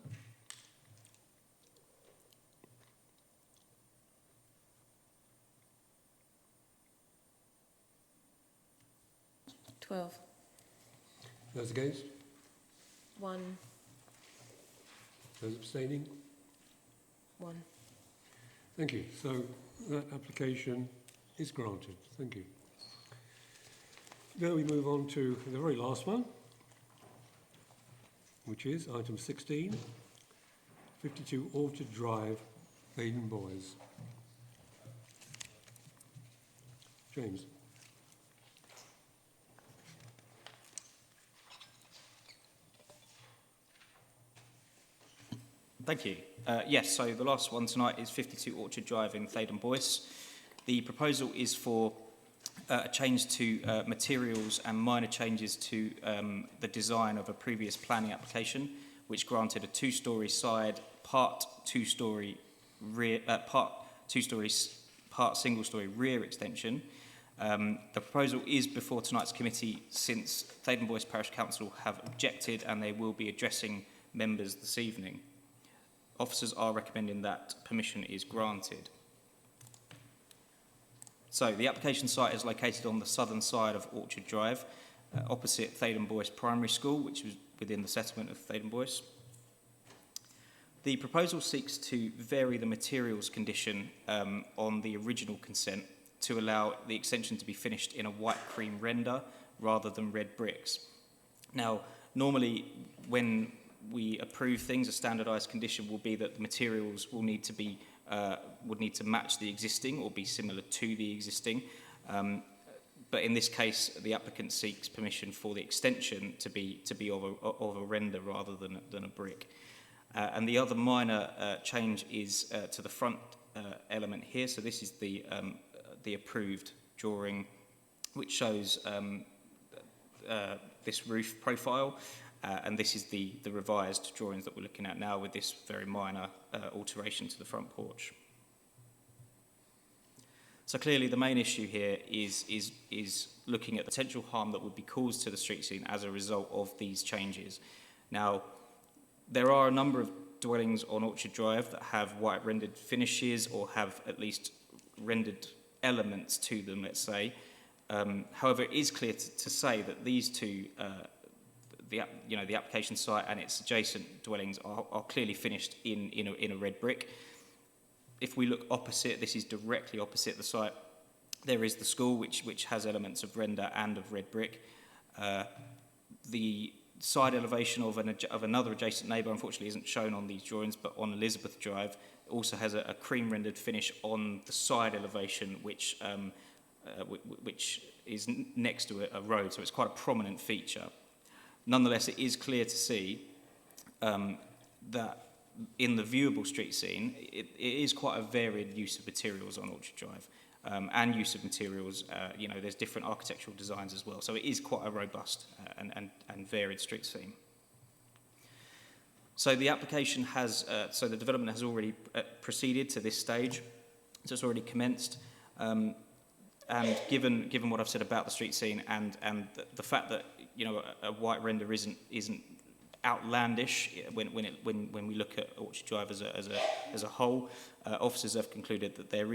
Those against? 1. Those abstaining? 1. Thank you. So that application is granted. Thank you. Now we move on to the very last one, which is item 16, 52 Orchard Drive, Baden Boys. James. Thank you. Yes, so the last one tonight is 52 Orchard Drive in Thaden Boyce. The proposal is for a change to materials and minor changes to the design of a previous planning application, which granted a 2-storey side, part 2-storey rear, part single-storey rear extension. The proposal is before tonight's committee since Thaden Boyce Parish Council have objected, and they will be addressing members this evening. Officers are recommending that permission is granted. So the application site is located on the southern side of Orchard Drive, opposite Thaden Boyce Primary School, which is within the settlement of Thaden Boyce. The proposal seeks to vary the materials condition on the original consent to allow the extension to be finished in a white cream render rather than red bricks. Now, normally when we approve things, a standardised condition will be that the materials will need to be would need to match the existing or be similar to the existing. But in this case, the applicant seeks permission for the extension to be of a render rather than a brick. And the other minor change is to the front element here. So this is the approved drawing, which shows this roof profile. And this is the revised drawings that we're looking at now with this very minor alteration to the front porch. So clearly the main issue here is looking at the potential harm that would be caused to the street scene as a result of these changes. Now, there are a number of dwellings on Orchard Drive that have white rendered finishes or have at least rendered elements to them, let's say. However, it is clear to say that these two the application site and its adjacent dwellings are clearly finished in a red brick. If we look opposite, this is directly opposite the site, there is the school which has elements of render and of red brick. The side elevation of another adjacent neighbour unfortunately isn't shown on these drawings, but on Elizabeth Drive also has a cream rendered finish on the side elevation which is next to a road, so it's quite a prominent feature. Nonetheless, it is clear to see that in the viewable street scene, it is quite a varied use of materials on Orchard Drive and use of materials. There's different architectural designs as well. So it is quite a robust and varied street scene. So the application has, so the development has already proceeded to this stage, so it's already commenced. And given what I've said about the street scene and the fact that, you know, a white render isn't outlandish when we look at Orchard Drive as a whole, officers have concluded that there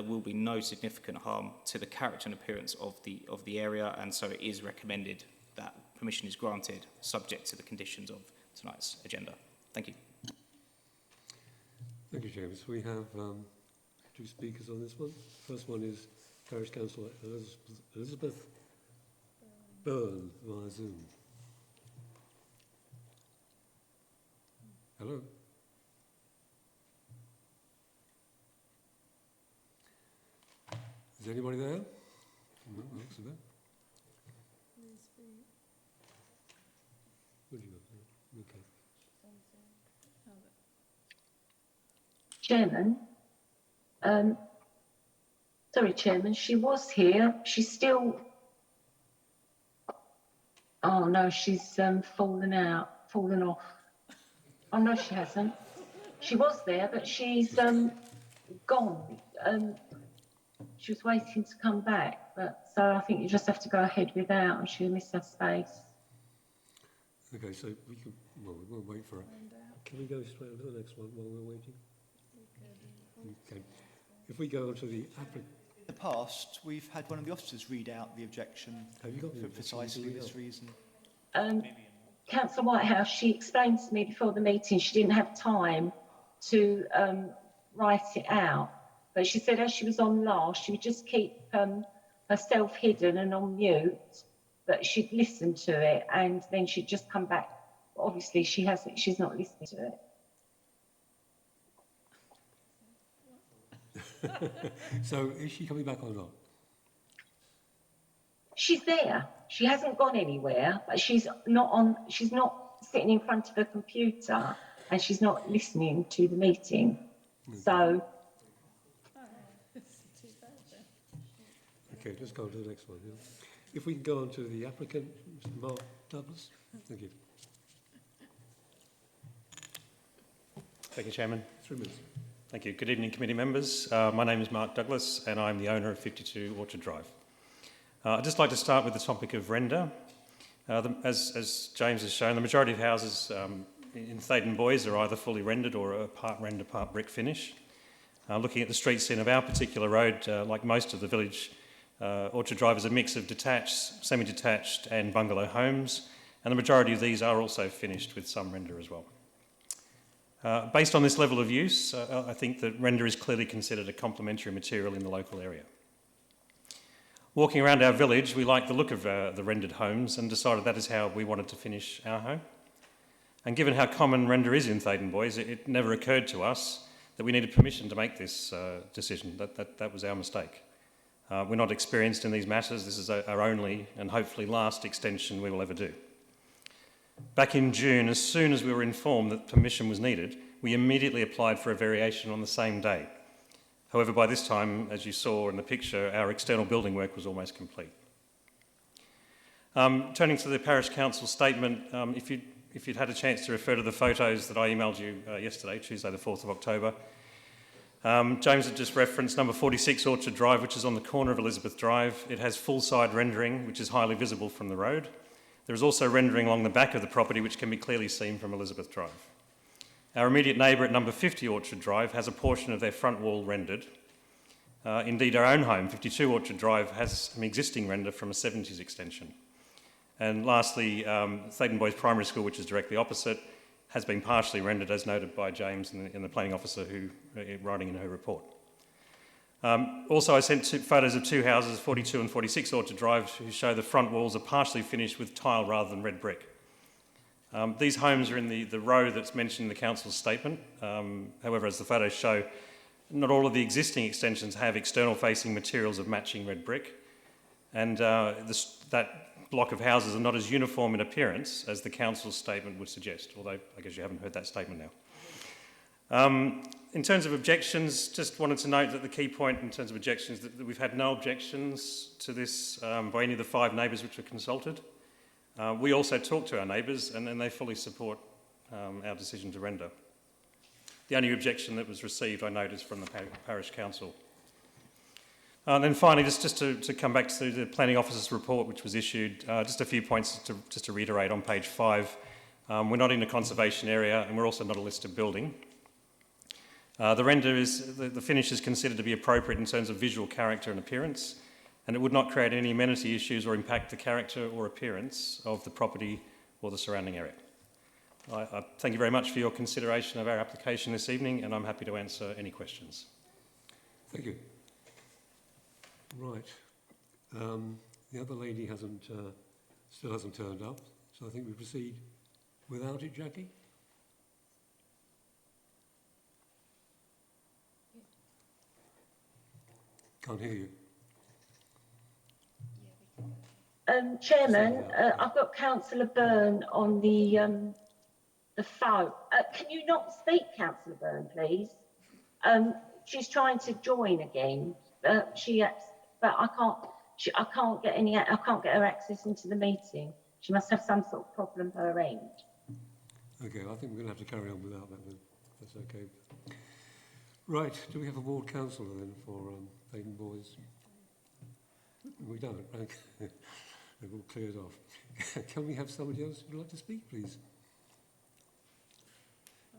will be no significant harm to the character and appearance of the area, and so it is recommended that permission is granted, subject to the conditions of tonight's agenda. Thank you. Thank you, James. We have two speakers on this one. First one is Parish Councillor Elizabeth Byrne via Zoom. Hello. Is anybody there? No, looks a bit. What do you got? Okay. Chairman, sorry, Chairman, she was here. She's still. Oh no, she's fallen off. Oh no, she hasn't. She was there, but she's gone. She was waiting to come back, but so I think you just have to go ahead without, and she'll miss her space. Okay, so we can. Well, we won't wait for her. Can we go straight on to the next one while we're waiting? Okay. If we go on to the applicant. In the past, we've had one of the officers read out the objection. Have you got for precisely this reason? Councillor Whitehouse, she explained to me before the meeting she didn't have time to write it out, but she said as she was on last, she would just keep herself hidden and on mute, but she'd listen to it and then she'd just come back. Obviously, she's not listening to it. So is she coming back or not? She's there. She hasn't gone anywhere, but she's not sitting in front of a computer and she's not listening to the meeting. So. Okay, let's go on to the next one. Yeah. If we can go on to the applicant, Mr. Mark Douglas. Thank you. Thank you, Chairman. 3 minutes. Thank you. Good evening, committee members. My name is Mark Douglas and I'm the owner of 52 Orchard Drive. I'd just like to start with the topic of render. As James has shown, the majority of houses in Thaden Boys are either fully rendered or a part render, part brick finish. Looking at the street scene of our particular road, like most of the village, Orchard Drive is a mix of detached, semi-detached and bungalow homes, and the majority of these are also finished with some render as well. Based on this level of use, I think that render is clearly considered a complementary material in the local area. Walking around our village, we liked the look of the rendered homes and decided that is how we wanted to finish our home. And given how common render is in Thaden Boys, it never occurred to us that we needed permission to make this decision. That was our mistake. We're not experienced in these matters. This is our only and hopefully last extension we will ever do. Back in June, as soon as we were informed that permission was needed, we immediately applied for a variation on the same day. However, by this time, as you saw in the picture, our external building work was almost complete. Turning to the Parish Council statement, if you'd had a chance to refer to the photos that I emailed you yesterday, Tuesday the 4th of October, James had just referenced number 46 Orchard Drive, which is on the corner of Elizabeth Drive. It has full side rendering, which is highly visible from the road. There is also rendering along the back of the property, which can be clearly seen from Elizabeth Drive. Our immediate neighbour at number 50 Orchard Drive has a portion of their front wall rendered. Indeed, our own home, 52 Orchard Drive, has an existing render from a 70s extension. And lastly, Thaden Boys Primary School, which is directly opposite, has been partially rendered, as noted by James and the planning officer who writing in her report. Also, I sent photos of two houses, 42 and 46 Orchard Drive, who show the front walls are partially finished with tile rather than red brick. These homes are in the row that's mentioned in the council's statement. However, as the photos show, not all of the existing extensions have external facing materials of matching red brick, and that block of houses are not as uniform in appearance as the council's statement would suggest, although I guess you haven't heard that statement now. In terms of objections, just wanted to note that the key point in terms of objections that we've had no objections to this by any of the 5 neighbours which were consulted. We also talked to our neighbours and they fully support our decision to render. The only objection that was received, I noticed, from the parish council. And then finally, just to come back to the planning officer's report, which was issued, just a few points just to reiterate on page 5. We're not in a conservation area, and we're also not a listed building. The render is, the finish is considered to be appropriate in terms of visual character and appearance, and it would not create any amenity issues or impact the character or appearance of the property or the surrounding area. I thank you very much for your consideration of our application this evening, and I'm happy to answer any questions. Thank you. Right. The other lady still hasn't turned up, so I think we proceed without it, Jackie? Can't hear you. Chairman, I've got Councillor Byrne on the phone. Can you not speak, Councillor Byrne, please? She's trying to join again. But I can't get her access into the meeting. She must have some sort of problem her end. Okay, I think we're going to have to carry on without that then. That's okay. Right, do we have a ward councillor then for Epping Boys? We don't. Okay. They've all cleared off. Can we have somebody else who'd like to speak, please?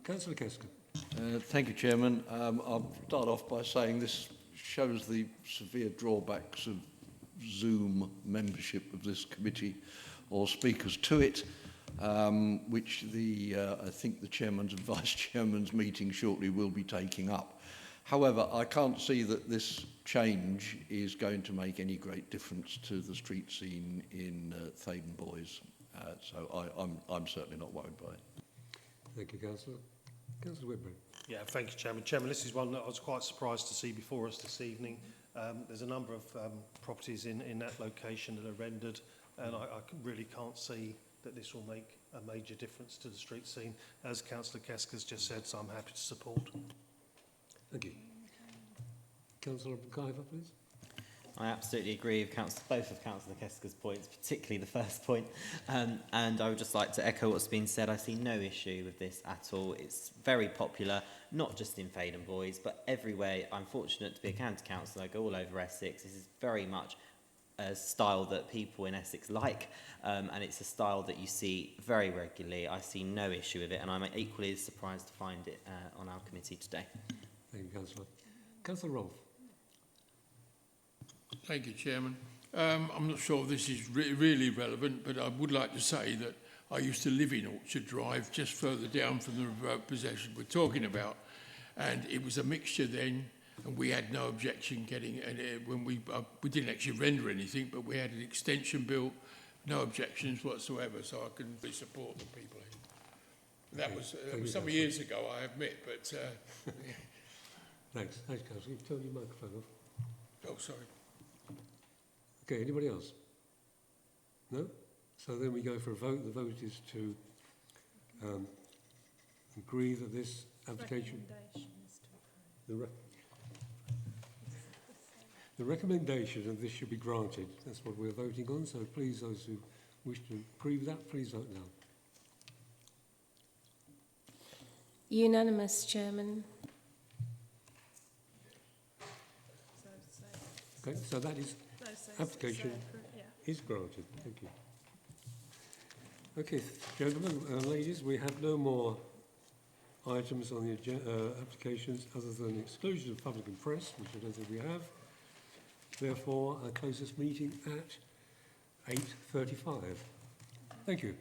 Councillor Kesker. Thank you, Chairman. I'll start off by saying this shows the severe drawbacks of Zoom membership of this committee or speakers to it, which I think the Chairman's and Vice Chairman's meeting shortly will be taking up. However, I can't see that this change is going to make any great difference to the street scene in Thaden Boys. So I'm certainly not worried by it. Thank you, Councillor. Councillor Whitburn. Yeah, thank you, Chairman. Chairman, this is one that I was quite surprised to see before us this evening. There's a number of properties in that location that are rendered, and I really can't see that this will make a major difference to the street scene, as Councillor Kesker's just said, so I'm happy to support. Thank you. Councillor McIver, please. I absolutely agree with both of Councillor Kesker's points, particularly the first point. And I would just like to echo what's been said. I see no issue with this at all. It's very popular, not just in Thaden Boys, but everywhere. I'm fortunate to be a county councillor. I go all over Essex. This is very much a style that people in Essex like, and it's a style that you see very regularly. I see no issue with it, and I'm equally as surprised to find it on our committee today. Thank you, Councillor. Councillor Rolfe. Thank you, Chairman. I'm not sure if this is really relevant, but I would like to say that I used to live in Orchard Drive, just further down from the remote possession we're talking about, and it was a mixture then, and we had no objection getting it when we didn't actually render anything, but we had an extension built, no objections whatsoever, so I can really support the people here. That was some years ago, I admit, but... Thanks. Thanks, Councillor. You've turned your microphone off. Oh, sorry. Okay, anybody else? No? So then we go for a vote. The vote is to agree that this application... The recommendation of this should be granted. That's what we're voting on. So please, those who wish to approve that, please vote now. Unanimous, Chairman. Okay, so that is application is granted. Thank you. Okay, gentlemen and ladies, we have no more items on the applications other than exclusion of public and press, which I don't think we have. Therefore, I close this meeting at 8:35. Thank you.